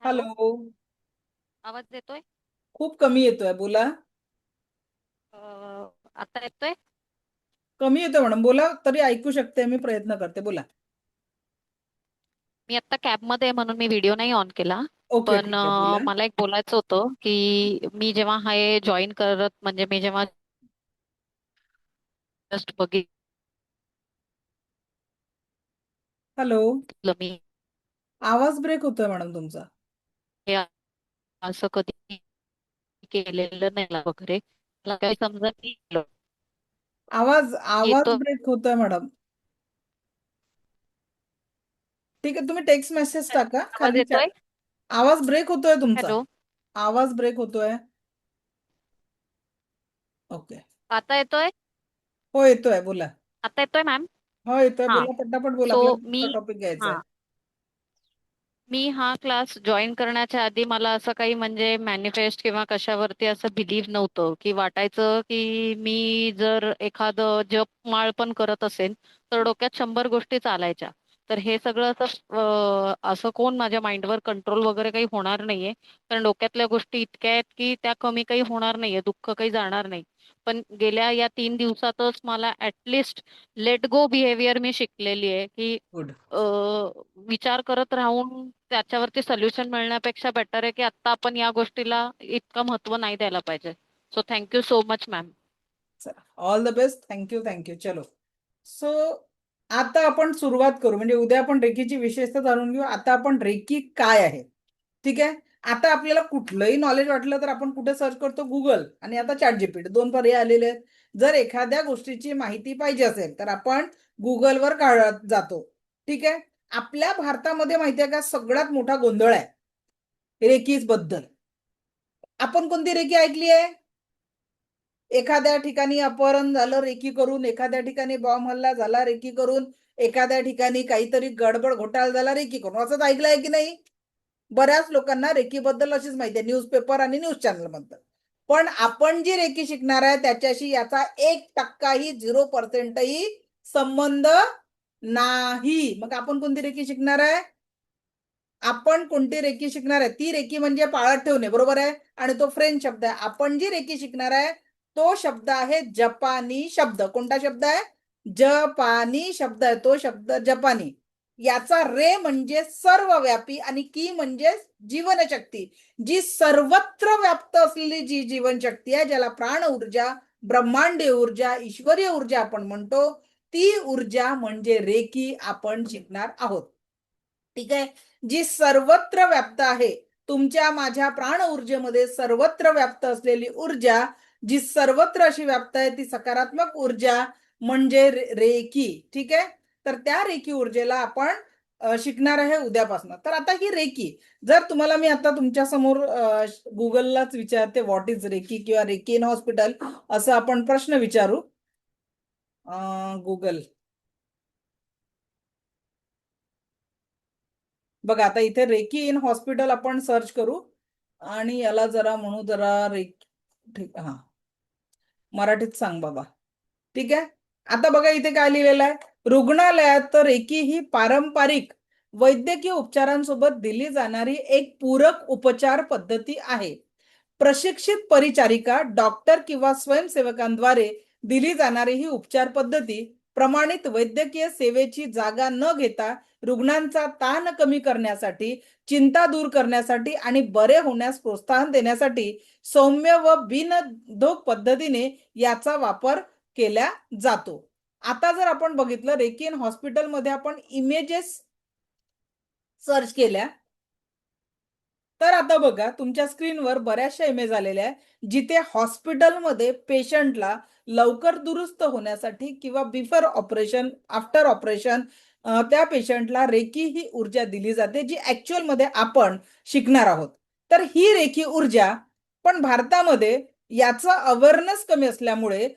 [SPEAKER 7] Hello,
[SPEAKER 1] hello.
[SPEAKER 7] आवाज येतोय?
[SPEAKER 1] खूप कमी येतोय, बोला.
[SPEAKER 7] आता येतोय?
[SPEAKER 1] कमी येतोय मॅडम, बोला. तरी ऐकू शकते, मी प्रयत्न करते, बोला.
[SPEAKER 7] मी आता कॅबमध्ये आहे म्हणून मी व्हिडिओ नाही ऑन केला.
[SPEAKER 1] ओके,
[SPEAKER 7] पण
[SPEAKER 1] ठीक आहे, बोला.
[SPEAKER 7] मला एक बोलायचं होतं की मी जेव्हा हे जॉईन करत, म्हणजे मी जेव्हा जस्ट बघितलं
[SPEAKER 1] हॅलो.
[SPEAKER 7] मी
[SPEAKER 1] आवाज ब्रेक होतोय मॅडम तुमचा.
[SPEAKER 7] हे असं कधी केलेलं नाही ना वगैरे, मला काही समजत नाही.
[SPEAKER 1] आवाज आवाज
[SPEAKER 7] येतो
[SPEAKER 1] ब्रेक होतोय मॅडम. ठीक आहे, तुम्ही टेक्स्ट मेसेज टाका
[SPEAKER 7] आवाज
[SPEAKER 1] खाली
[SPEAKER 7] येतोय?
[SPEAKER 1] आवाज ब्रेक होतोय तुमचा.
[SPEAKER 7] हॅलो,
[SPEAKER 1] आवाज ब्रेक होतोय. ओके.
[SPEAKER 7] आता येतोय?
[SPEAKER 1] हो, येतोय, बोला.
[SPEAKER 7] आता येतोय मॅम?
[SPEAKER 1] हो, येतोय,
[SPEAKER 7] हा.
[SPEAKER 1] बोला, पटापट बोला,
[SPEAKER 7] सो
[SPEAKER 1] आपल्याला
[SPEAKER 7] मी
[SPEAKER 1] पुढचा टॉपिक घ्यायचा आहे.
[SPEAKER 7] हा मी हा क्लास जॉईन करण्याच्या आधी मला असं काही म्हणजे मॅनिफेस्ट किंवा कशावरती असं बिलीव्ह नव्हतं, की वाटायचं की मी जर एखादं जपमाळ पण करत असेल तर डोक्यात 100 गोष्टी चालायच्या. तर हे सगळं असं कोण माझ्या माइंडवर कंट्रोल वगैरे काही होणार नाहीये, कारण डोक्यातल्या गोष्टी इतक्या आहेत की त्या कमी काही होणार नाहीये, दुःख काही जाणार नाही. पण गेल्या या 3 दिवसातच मला ऍटलिस्ट लेट गो बिहेवियर मी शिकलेली आहे, की
[SPEAKER 1] गुड.
[SPEAKER 7] अ, विचार करत राहून त्याच्यावरती सोल्युशन मिळण्यापेक्षा बेटर आहे की आता आपण या गोष्टीला इतकं महत्व नाही द्यायला पाहिजे. So thank you so much ma'am.
[SPEAKER 1] चला, all the best. Thank you, thank you. चलो, सो आता आपण सुरुवात करू. म्हणजे उद्या आपण रेकीची विशेषता जाणून घेऊ. आता आपण रेकी काय आहे, ठीक आहे. आता आपल्याला कुठलंही नॉलेज वाटलं तर आपण कुठे सर्च करतो, गुगल आणि आता चॅट जीपीटी, 2 पर्याय आलेले आहेत. जर एखाद्या गोष्टीची माहिती पाहिजे असेल तर आपण गुगलवर काढत जातो, ठीक आहे. आपल्या भारतामध्ये माहिती आहे का सगळ्यात मोठा गोंधळ आहे रेकीज बद्दल. आपण कोणती रेकी ऐकली आहे? एखाद्या ठिकाणी अपहरण झालं रेकी करून, एखाद्या ठिकाणी बॉम्ब हल्ला झाला रेकी करून, एखाद्या ठिकाणी काहीतरी गडबड घोटाळा झाला रेकी करून, असंच ऐकलंय की नाही? बऱ्याच लोकांना रेकीबद्दल अशीच माहिती आहे, न्यूजपेपर आणि न्यूज चॅनल बद्दल. पण आपण जी रेकी शिकणार आहे त्याच्याशी याचा 1%ही 0%ही संबंध नाही. मग आपण कोणती रेकी शिकणार आहे? आपण कोणती रेकी शिकणार आहे? ती रेकी म्हणजे पाळत ठेवणे, बरोबर आहे, आणि तो फ्रेंच शब्द आहे. आपण जी रेकी शिकणार आहे तो शब्द आहे जपानी शब्द. कोणता शब्द आहे? जपानी शब्द आहे तो शब्द, जपानी. याचा रे म्हणजे सर्वव्यापी आणि की म्हणजे जीवनशक्ती. जी सर्वत्र व्याप्त असलेली जी जीवनशक्ती आहे, ज्याला प्राण ऊर्जा, ब्रह्मांडीय ऊर्जा, ईश्वरीय ऊर्जा आपण म्हणतो, ती ऊर्जा म्हणजे रेकी आपण शिकणार आहोत. ठीक आहे. जी सर्वत्र व्याप्त आहे, तुमच्या माझ्या प्राण ऊर्जेमध्ये सर्वत्र व्याप्त असलेली ऊर्जा, जी सर्वत्र अशी व्याप्त आहे, ती सकारात्मक ऊर्जा म्हणजे रेकी. ठीक आहे. तर त्या रेकी ऊर्जेला आपण शिकणार आहे उद्यापासून. तर आता ही रेकी, जर तुम्हाला मी आता तुमच्या समोर गुगललाच विचारते व्हॉट इज रेकी किंवा रेकी इन हॉस्पिटल असं आपण प्रश्न विचारू. गुगल, बघा आता इथे रेकी इन हॉस्पिटल आपण सर्च करू आणि याला जरा म्हणू, जरा रेकी, ठीक, हा, मराठीत सांग बाबा. ठीक आहे. आता बघा इथे काय लिहिलेलं आहे, रुग्णालयात रेकी ही पारंपरिक वैद्यकीय उपचारांसोबत दिली जाणारी एक पूरक उपचार पद्धती आहे. प्रशिक्षित परिचारिका, डॉक्टर किंवा स्वयंसेवकांद्वारे दिली जाणारी ही उपचार पद्धती प्रमाणित वैद्यकीय सेवेची जागा न घेता रुग्णांचा ताण कमी करण्यासाठी, चिंता दूर करण्यासाठी आणि बरे होण्यास प्रोत्साहन देण्यासाठी सौम्य व बिनधोक पद्धतीने याचा वापर केला जातो. आता जर आपण बघितलं, रेकी इन हॉस्पिटलमध्ये आपण इमेजेस सर्च केल्या, तर आता बघा तुमच्या स्क्रीनवर बऱ्याचशा इमेज आलेल्या आहे, जिथे हॉस्पिटलमध्ये पेशंटला लवकर दुरुस्त होण्यासाठी किंवा बिफोर ऑपरेशन, आफ्टर ऑपरेशन त्या पेशंटला रेकी ही ऊर्जा दिली जाते, जी ऍक्च्युअल मध्ये आपण शिकणार आहोत. तर ही रेकी ऊर्जा, पण भारतामध्ये याचा अवेअरनेस कमी असल्यामुळे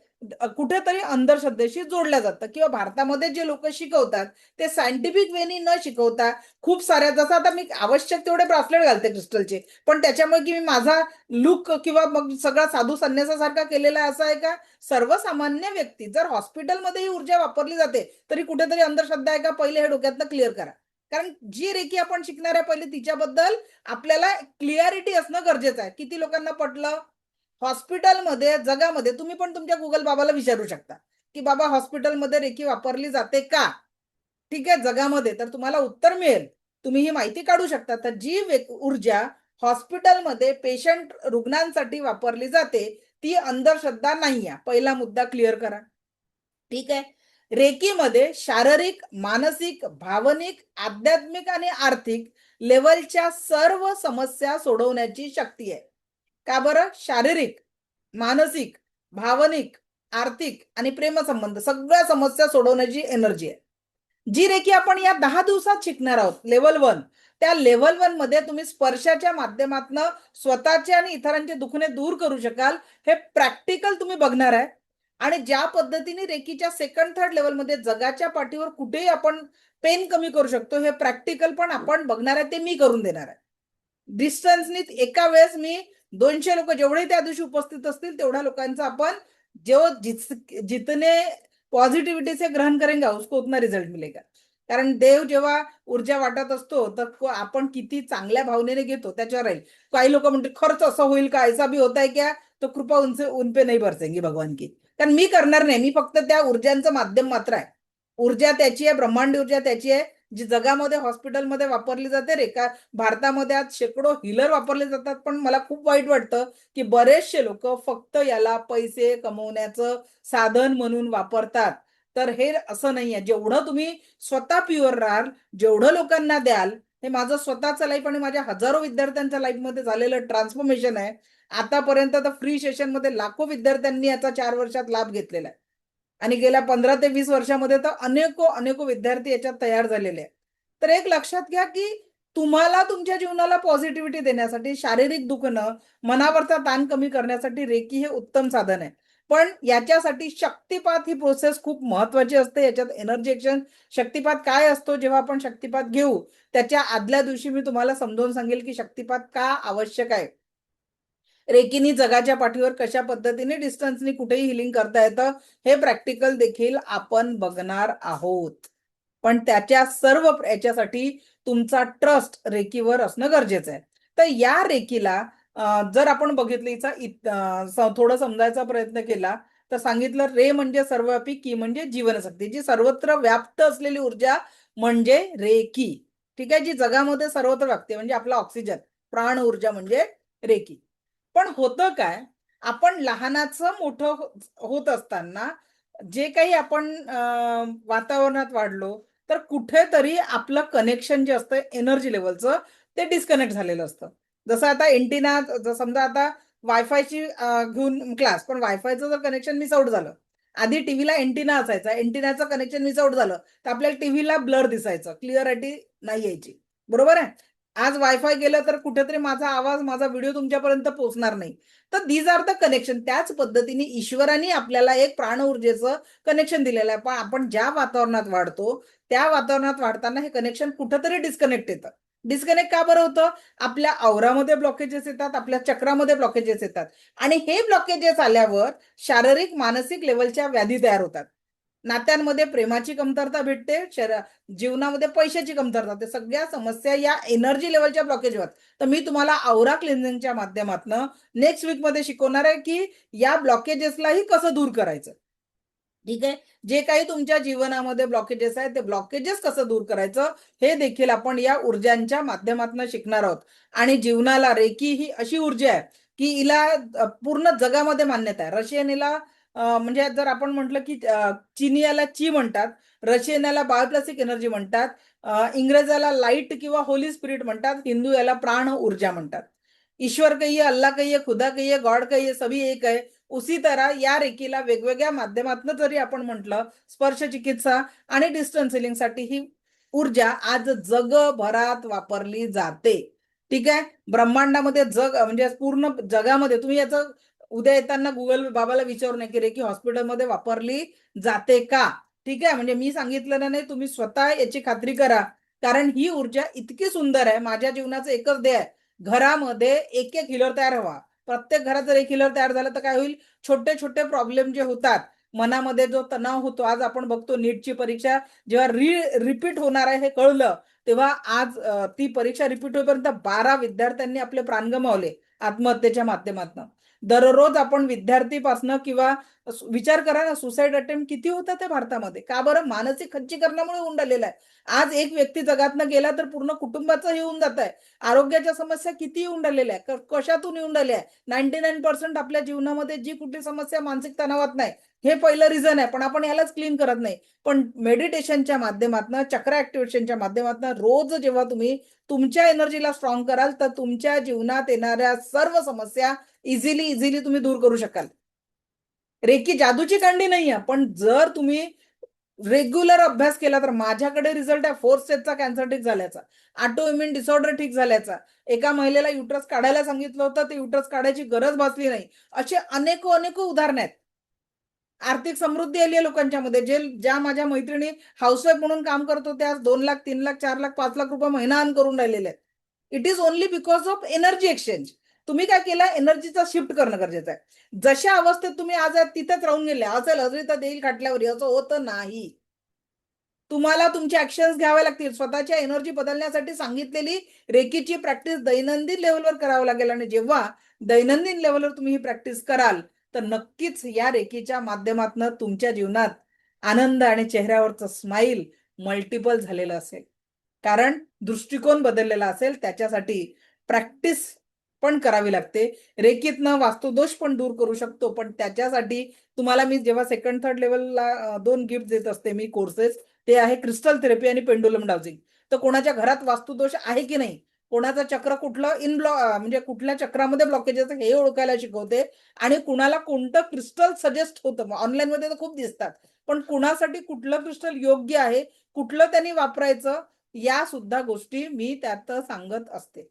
[SPEAKER 1] कुठेतरी अंधश्रद्धेशी जोडल्या जातं, किंवा भारतामध्ये जे लोक शिकवतात ते सायंटिफिक वेनी न शिकवता खूप साऱ्या, जसं आता मी आवश्यक तेवढे ब्रासलेट घालते क्रिस्टलचे, पण त्याच्यामुळे की मी माझा लुक किंवा मग सगळा साधू संन्यासासारखा केलेला आहे असं आहे का? सर्वसामान्य व्यक्ती, जर हॉस्पिटलमध्ये ही ऊर्जा वापरली जाते तरी कुठेतरी अंधश्रद्धा आहे का? पहिले हे डोक्यातनं क्लिअर करा. कारण जी रेकी आपण शिकणार आहे पहिले तिच्याबद्दल आपल्याला क्लिअरिटी असणं गरजेचं आहे. किती लोकांना पटलं? हॉस्पिटलमध्ये, जगामध्ये, तुम्ही पण तुमच्या गुगल बाबाला विचारू शकता की बाबा हॉस्पिटलमध्ये रेकी वापरली जाते का? ठीक आहे, जगामध्ये, तर तुम्हाला उत्तर मिळेल. तुम्ही ही माहिती काढू शकता. तर जी ऊर्जा हॉस्पिटलमध्ये पेशंट, रुग्णांसाठी वापरली जाते ती अंधश्रद्धा नाही आहे. पहिला मुद्दा क्लिअर करा. ठीक आहे. रेकीमध्ये शारीरिक, मानसिक, भावनिक, आध्यात्मिक आणि आर्थिक लेवलच्या सर्व समस्या सोडवण्याची शक्ती आहे. का बरं? शारीरिक, मानसिक, भावनिक, आर्थिक आणि प्रेमसंबंध सगळ्या समस्या सोडवण्याची एनर्जी आहे. जी रेकी आपण या 10 दिवसात शिकणार आहोत, लेवल 1, त्या लेवल 1 मध्ये तुम्ही स्पर्शाच्या माध्यमातून स्वतःचे आणि इतरांचे दुखणे दूर करू शकाल. हे प्रॅक्टिकल तुम्ही बघणार आहे. आणि ज्या पद्धतीने रेकीच्या सेकंड, थर्ड लेवल मध्ये जगाच्या पाठीवर कुठेही आपण पेन कमी करू शकतो, हे प्रॅक्टिकल पण आपण बघणार आहे, ते मी करून देणार आहे. डिस्टन्सनी एका वेळेस मी 200 लोक जेवढे त्या दिवशी उपस्थित असतील तेवढ्या लोकांचा आपण, जो जितने पॉझिटिव्हिटी से ग्रहण करेंगे उसको उतना रिझल्ट मिलेगा. कारण देव जेव्हा ऊर्जा वाटत असतो तर आपण किती चांगल्या भावनेने घेतो त्याच्यावर राहील. काही लोक म्हणते खर्च असं होईल का, ऐसा भी होता है क्या, तो कृपा उनपे नाही बरसेंगी भगवान की. कारण मी करणार नाही, मी फक्त त्या ऊर्जांचं माध्यम मात्र आहे. ऊर्जा त्याची आहे, ब्रह्मांड ऊर्जा त्याची आहे, जी जगामध्ये हॉस्पिटलमध्ये वापरली जाते. रेखा, भारतामध्ये आज शेकडो हिलर वापरले जातात. पण मला खूप वाईट वाटतं की बरेचसे लोक फक्त याला पैसे कमवण्याचं साधन म्हणून वापरतात. तर हे असं नाही आहे. जेवढं तुम्ही स्वतः प्युअर राहाल, जेवढं लोकांना द्याल, हे माझं स्वतःचं लाईफ आणि माझ्या हजारो विद्यार्थ्यांच्या लाईफमध्ये झालेलं ट्रान्सफॉर्मेशन आहे. आतापर्यंत तर फ्री सेशनमध्ये लाखो विद्यार्थ्यांनी याचा 4 वर्षात लाभ घेतलेला आहे. आणि गेल्या 15 ते 20 वर्षामध्ये तर अनेको विद्यार्थी याच्यात तयार झालेले आहेत. तर एक लक्षात घ्या की तुम्हाला तुमच्या जीवनाला पॉझिटिव्हिटी देण्यासाठी, शारीरिक दुखणं, मनावरचा ताण कमी करण्यासाठी रेकी हे उत्तम साधन आहे. पण याच्यासाठी शक्तिपात ही प्रोसेस खूप महत्वाची असते. याच्यात एनर्जी एक्सचेंज, शक्तिपात काय असतो, जेव्हा आपण शक्तिपात घेऊ त्याच्या आदल्या दिवशी मी तुम्हाला समजावून सांगेल की शक्तिपात का आवश्यक आहे. रेकीनी जगाच्या पाठीवर कशा पद्धतीने डिस्टन्सनी कुठेही हिलिंग करता येतं हे प्रॅक्टिकल देखील आपण बघणार आहोत. पण त्याच्या सर्व याच्यासाठी तुमचा ट्रस्ट रेकीवर असणं गरजेचं आहे. तर या रेकीला जर आपण बघितलं थोडं समजायचा प्रयत्न केला तर सांगितलं रे म्हणजे सर्वव्यापी, की म्हणजे जीवनशक्ती, जी सर्वत्र व्याप्त असलेली ऊर्जा म्हणजे रेकी. ठीक आहे, जी जगामध्ये सर्वत्र व्यापते म्हणजे आपला ऑक्सिजन, प्राण ऊर्जा म्हणजे रेकी. पण होतं काय, आपण लहानाचं मोठं होत असताना जे काही आपण वातावरणात वाढलो तर कुठेतरी आपलं कनेक्शन जे असतं एनर्जी लेवलचं ते डिस्कनेक्ट झालेलं असतं. जसं आता एंटिना, समजा आता वायफायची घेऊन क्लास, पण वायफायचं जर कनेक्शन मिस आउट झालं, आधी टीव्हीला एंटिना असायचा, एंटिनाचं कनेक्शन मिस आउट झालं तर आपल्याला टीव्हीला ब्लर दिसायचं, क्लिअरिटी नाही यायची, बरोबर आहे. आज वायफाय गेलं तर कुठेतरी माझा आवाज, माझा व्हिडिओ तुमच्यापर्यंत पोहोचणार नाही. तर दीज आर द कनेक्शन. त्याच पद्धतीने ईश्वराने आपल्याला एक प्राण ऊर्जेचं कनेक्शन दिलेलं आहे, पण आपण ज्या वातावरणात वाढतो त्या वातावरणात वाढताना हे कनेक्शन कुठंतरी डिस्कनेक्ट येतं. डिस्कनेक्ट का बरं होतं? आपल्या औरामध्ये ब्लॉकेजेस येतात, आपल्या चक्रामध्ये ब्लॉकेजेस येतात, आणि हे ब्लॉकेजेस आल्यावर शारीरिक मानसिक लेवलच्या व्याधी तयार होतात. नात्यांमध्ये प्रेमाची कमतरता भेटते, जीवनामध्ये पैशाची कमतरता, ते सगळ्या समस्या या एनर्जी लेवलच्या ब्लॉकेजवर. तर मी तुम्हाला औरा क्लिन्झिंगच्या माध्यमातून नेक्स्ट वीक मध्ये शिकवणार आहे की या ब्लॉकेजेसलाही कसं दूर करायचं. ठीक आहे, जे काही तुमच्या जीवनामध्ये ब्लॉकेजेस आहेत ते ब्लॉकेजेस कसं दूर करायचं हे देखील आपण या ऊर्जांच्या माध्यमातून शिकणार आहोत. आणि जीवनाला रेकी ही अशी ऊर्जा आहे की हिला पूर्ण जगामध्ये मान्यता आहे. रशियन हिला म्हणजे जर आपण म्हटलं की चीनी याला ची म्हणतात, रशियन याला बायोप्लास्टिक एनर्जी म्हणतात, इंग्रजाला लाईट किंवा होली स्पिरिट म्हणतात, हिंदू याला प्राण ऊर्जा म्हणतात. ईश्वर कहिए, अल्लाह कहिए, खुदा कहिए, गॉड कहिए, सभी एक है. उसी तरह या रेकीला वेगवेगळ्या माध्यमातून जरी आपण म्हटलं, स्पर्श चिकित्सा आणि डिस्टन्स हिलिंग साठी ही ऊर्जा आज जगभरात वापरली जाते. ठीक आहे, ब्रह्मांडामध्ये म्हणजे पूर्ण जगामध्ये तुम्ही याचं उद्या येताना गुगल बाबाला विचारू नये की रेकी हॉस्पिटलमध्ये वापरली जाते का. ठीक आहे, म्हणजे मी सांगितलं नाही, तुम्ही स्वतः याची खात्री करा, कारण ही ऊर्जा इतकी सुंदर आहे. माझ्या जीवनाचं एकच ध्येय आहे, घरामध्ये एक एक हिलर तयार व्हा. प्रत्येक घरात जर एक हिलर तयार झालं तर काय होईल, छोटे छोटे प्रॉब्लेम जे होतात, मनामध्ये जो तणाव होतो, आज आपण बघतो नीटची परीक्षा जेव्हा रिपीट होणार आहे हे कळलं तेव्हा आज ती परीक्षा रिपीट होईपर्यंत 12 विद्यार्थ्यांनी आपले प्राण गमावले आत्महत्येच्या माध्यमातून. दररोज आपण विद्यार्थीपासनं किंवा विचार करा ना, सुसाईड अटेम्प्ट किती होतात त्या भारतामध्ये. का बरं? मानसिक खच्चीकरणामुळे होऊन राहिलेला आहे. आज एक व्यक्ती जगातनं गेला तर पूर्ण कुटुंबाचं हे होऊन जात आहे. आरोग्याच्या समस्या किती येऊन राहिलेल्या आहे, कशातून येऊन राहिल्या आहे. 99% आपल्या जीवनामध्ये जी कुठली समस्या मानसिक तणावात नाही, हे पहिलं रिझन आहे, पण आपण यालाच क्लीन करत नाही. पण मेडिटेशनच्या माध्यमातून, चक्र ऍक्टिव्हेशनच्या माध्यमातून रोज जेव्हा तुम्ही तुमच्या एनर्जीला स्ट्रॉंग कराल तर तुमच्या जीवनात येणाऱ्या सर्व समस्या इझिली तुम्ही दूर करू शकाल. रेकी जादूची कांडी नाहीये, पण जर तुम्ही रेग्युलर अभ्यास केला तर माझ्याकडे रिझल्ट आहे 4th स्टेजचा कॅन्सर ठीक झाल्याचा, ऑटो इम्युन डिसऑर्डर ठीक झाल्याचा, एका महिलेला युट्रस काढायला सांगितलं होतं ते युट्रस काढायची गरज भासली नाही. असे अनेक उदाहरण आहेत. आर्थिक समृद्धी आली आहे लोकांच्या मध्ये. ज्या माझ्या मैत्रिणी हाऊसवाईफ म्हणून काम करत होत्या, 2 लाख, 3 लाख, 4 लाख, 5 लाख रुपये महिना अर्न करून राहिलेले आहेत. It is only because of energy exchange. तुम्ही काय केलं, एनर्जीचा शिफ्ट करणं गरजेचं आहे. जशा अवस्थेत तुम्ही आज तिथेच राहून गेले, असेल हजरी तर देईल खाटल्यावर, असं होतं नाही. तुम्हाला तुमचे ऍक्शन्स घ्यावे लागतील. स्वतःच्या एनर्जी बदलण्यासाठी सांगितलेली रेकीची प्रॅक्टिस दैनंदिन लेवलवर करावं लागेल. आणि जेव्हा दैनंदिन लेवलवर तुम्ही ही प्रॅक्टिस कराल तर नक्कीच या रेकीच्या माध्यमातून तुमच्या जीवनात आनंद आणि चेहऱ्यावरचं स्माईल मल्टिपल झालेलं असेल, कारण दृष्टिकोन बदललेला असेल. त्याच्यासाठी प्रॅक्टिस पण करावी लागते. रेकीतनं वास्तुदोष पण दूर करू शकतो, पण त्याच्यासाठी तुम्हाला मी जेव्हा 2nd 3rd लेवलला 2 गिफ्ट देत असते मी कोर्सेस, ते आहे क्रिस्टल थेरपी आणि पेंडुलम डाउजिंग. तर कोणाच्या घरात वास्तुदोष आहे की नाही, कोणाचं चक्र कुठलं म्हणजे कुठल्या चक्रामध्ये ब्लॉकेजेस हे ओळखायला शिकवते. आणि कुणाला कोणतं क्रिस्टल सजेस्ट होतं, ऑनलाईन मध्ये तर खूप दिसतात, पण कुणासाठी कुठलं क्रिस्टल योग्य आहे, कुठलं त्यांनी वापरायचं, या सुद्धा गोष्टी मी त्यात सांगत असते.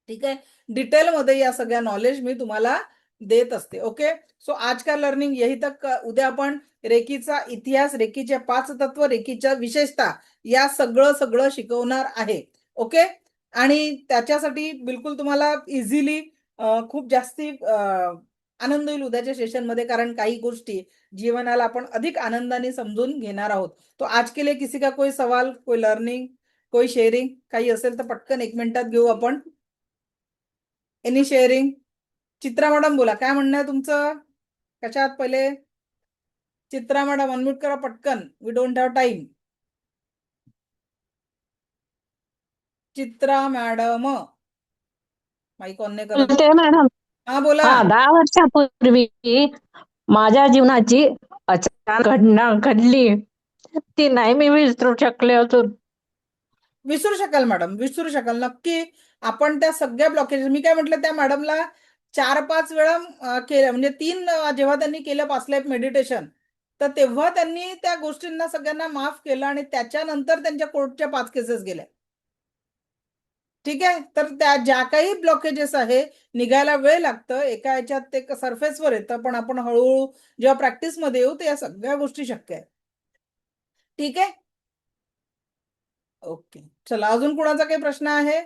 [SPEAKER 1] ठीक है, डिटेल मध्ये या सगळ्या नॉलेज मी तुम्हाला देत असते. ओके, सो आज का लर्निंग यही तक. उद्या आपण रेकीचा इतिहास, रेकीचे 5 तत्व, रेकीच्या विशेषता या सगळं शिकवणार आहे. ओके, आणि त्याच्यासाठी बिलकुल तुम्हाला इझिली खूप जास्ती आनंद होईल उद्याच्या सेशनमध्ये, कारण काही गोष्टी जीवनाला आपण अधिक आनंदाने समजून घेणार आहोत. तो आज के लिए किसी का कोई सवाल, कोई लर्निंग, कोई शेअरिंग काही असेल तर पटकन 1 मिनिटात घेऊ आपण. Any sharing? चित्रा मॅडम बोला, काय म्हणणं आहे तुमचं? कशा आहात पहिले? चित्रा मॅडम अनम्यूट करा पटकन, we don't have time. Chitra madam mic on नाही करत.
[SPEAKER 8] बोलते मॅडम.
[SPEAKER 1] हा बोला.
[SPEAKER 8] 10 वर्षापूर्वी माझ्या जीवनाची अचानक घटना घडली, ती नाही मी विसरू शकले अजून.
[SPEAKER 1] विसरू शकाल मॅडम, विसरू शकाल नक्की. आपण त्या सगळ्या ब्लॉकेज, मी काय म्हटलं त्या मॅडमला 4-5 वेळा केलं, म्हणजे 3 जेव्हा त्यांनी केलं पास्ट लाईफ मेडिटेशन, तर तेव्हा त्यांनी त्या गोष्टींना सगळ्यांना माफ केलं आणि त्याच्यानंतर त्यांच्या कोर्टच्या 5 केसेस गेल्या. ठीक आहे, तर त्या ज्या काही ब्लॉकेजेस आहे निघायला वेळ लागतं, एका ह्याच्यात ते सरफेसवर येतं, पण आपण हळूहळू जेव्हा प्रॅक्टिसमध्ये येऊ तर या सगळ्या गोष्टी शक्य आहे. ठीक आहे, ओके. चला, अजून कोणाचा काही प्रश्न आहे?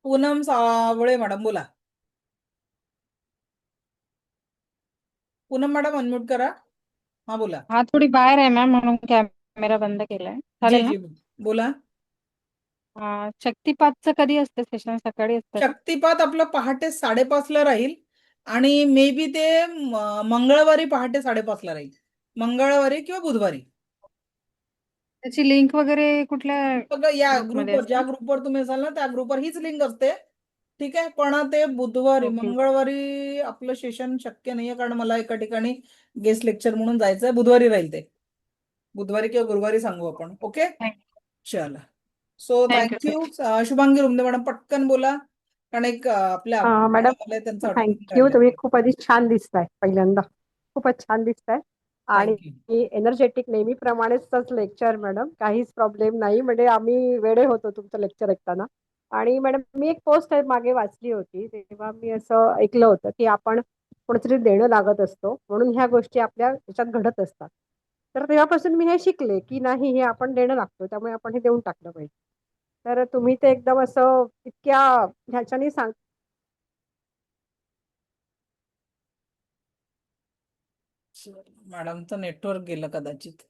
[SPEAKER 1] पूनम सावळे मॅडम बोला. पूनम मॅडम अनम्यूट करा. हा बोला.
[SPEAKER 9] हा थोडी बाहेर आहे मॅम, म्हणून कॅमेरा बंद केलाय.
[SPEAKER 1] जी
[SPEAKER 9] चालेल ना?
[SPEAKER 1] जी बोला.
[SPEAKER 9] शक्तिपातचं कधी असतं सेशन? सकाळी असतं का?
[SPEAKER 1] शक्तिपात आपलं पहाटे 5:30 ला राहील आणि मे बी ते मंगळवारी पहाटे 5:30 ला राहील, मंगळवारी किंवा बुधवारी.
[SPEAKER 9] त्याची लिंक वगैरे कुठल्या
[SPEAKER 1] सगळं या
[SPEAKER 9] ग्रुपमध्ये
[SPEAKER 1] ग्रुपवर, ज्या
[SPEAKER 9] असते?
[SPEAKER 1] ग्रुपवर तुम्ही असाल ना त्या ग्रुपवर हीच लिंक असते. ठीक आहे, पण ते बुधवारी,
[SPEAKER 9] ओके.
[SPEAKER 1] मंगळवारी आपलं सेशन शक्य नाहीये, कारण मला एका ठिकाणी गेस्ट लेक्चर म्हणून जायचंय. बुधवारी राहील ते, बुधवारी किंवा गुरुवारी सांगू आपण. ओके, चला. So
[SPEAKER 9] thank you.
[SPEAKER 1] Thank you. Shubhangi Rumde madam पटकन बोला, कारण एक आपल्या
[SPEAKER 10] मॅडम
[SPEAKER 1] मॅडम आले, त्यांचं आठवण
[SPEAKER 10] थँक्यू.
[SPEAKER 1] राहिलंय.
[SPEAKER 10] तुम्ही खूप आधी छान दिसताय, पहिल्यांदा खूपच छान दिसताय आणि
[SPEAKER 1] थँक्यू.
[SPEAKER 10] एनर्जेटिक नेहमीप्रमाणेच लेक्चर मॅडम, काहीच प्रॉब्लेम नाही. म्हणजे आम्ही वेडे होतो तुमचं लेक्चर ऐकताना. आणि मॅडम मी एक पोस्ट मागे वाचली होती, तेव्हा मी असं ऐकलं होतं की आपण कोणतरी देणं लागत असतो म्हणून ह्या गोष्टी आपल्या याच्यात घडत असतात. तर तेव्हापासून मी हे शिकले की नाही, हे आपण देणं लागतो, त्यामुळे आपण हे देऊन टाकलं पाहिजे. तर तुम्ही ते एकदम असं इतक्या ह्याच्याने सांग.
[SPEAKER 1] मॅडमचं नेटवर्क गेलं कदाचित.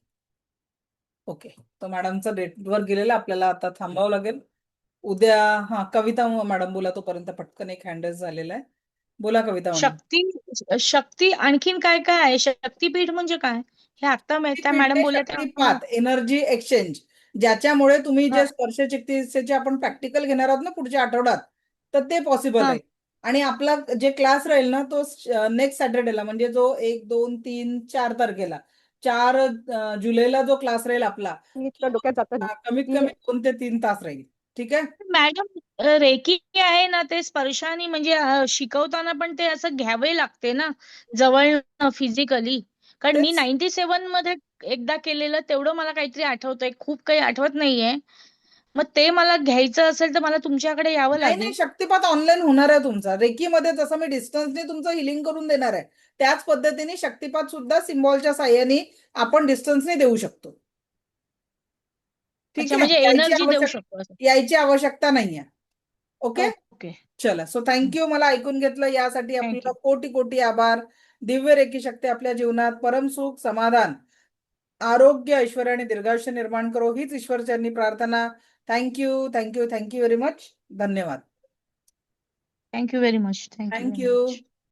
[SPEAKER 1] ओके, तर मॅडमचं नेटवर्क गेलेलं, आपल्याला आता थांबावं लागेल. उद्या हा कविता मॅडम बोला, तोपर्यंत पटकन एक हँडल झालेला आहे. बोला कविता मॅडम.
[SPEAKER 11] शक्ती आणखीन काय काय आहे? शक्तीपीठ म्हणजे काय? हे आता त्या मॅडम बोलल्या त्या
[SPEAKER 1] शक्तिपात, एनर्जी एक्सचेंज, ज्याच्यामुळे तुम्ही
[SPEAKER 11] हा.
[SPEAKER 1] जे स्पर्श चिकित्सेचे आपण प्रॅक्टिकल घेणार आहोत ना पुढच्या आठवड्यात, तर ते पॉसिबल
[SPEAKER 11] हा.
[SPEAKER 1] आहे. आणि आपला जे क्लास राहील ना तो नेक्स्ट सॅटर्डेला, म्हणजे जो 1, 2, 3, 4 तारखेला, 4 जुलैला जो क्लास राहील आपला,
[SPEAKER 10] इतकं डोक्यात जातं
[SPEAKER 1] कमीत
[SPEAKER 10] की
[SPEAKER 1] कमी 2 ते 3 तास राहील. ठीक आहे
[SPEAKER 11] मॅडम, रेकी आहे ना, ते स्पर्शाने म्हणजे शिकवताना पण ते असं घ्यावे लागते ना जवळ फिजिकली. कारण मी
[SPEAKER 1] तेच.
[SPEAKER 11] 97 मध्ये एकदा केलेलं, तेवढं मला काहीतरी आठवतंय, खूप काही आठवत नाहीये. मग ते मला घ्यायचं असेल तर मला तुमच्याकडे यावं
[SPEAKER 1] नाही नाही,
[SPEAKER 11] लागेल.
[SPEAKER 1] शक्तिपात ऑनलाईन होणार आहे तुमचा. रेकीमध्ये जसं मी डिस्टन्सने तुमचं हिलिंग करून देणार आहे, त्याच पद्धतीने शक्तिपात सुद्धा सिम्बॉलच्या साह्याने आपण डिस्टन्सने देऊ शकतो. ठीक
[SPEAKER 11] अच्छा,
[SPEAKER 1] आहे,
[SPEAKER 11] म्हणजे एनर्जी देऊ शकतो असं.
[SPEAKER 1] यायची आवश्यकता नाहीये. Okay,
[SPEAKER 11] okay.
[SPEAKER 1] चला. सो थँक्यू, मला ऐकून घेतलं यासाठी आपल्याला
[SPEAKER 11] थँक्यू.
[SPEAKER 1] कोटी कोटी आभार. दिव्य रेकी शक्ती आपल्या जीवनात परम सुख, समाधान, आरोग्य, ऐश्वर आणि दीर्घायुष्य निर्माण करो, हीच ईश्वरचरणी प्रार्थना. Thank you thank you thank you very much. धन्यवाद.
[SPEAKER 11] Thank you very much. Thank you very
[SPEAKER 1] thank you.
[SPEAKER 11] Much.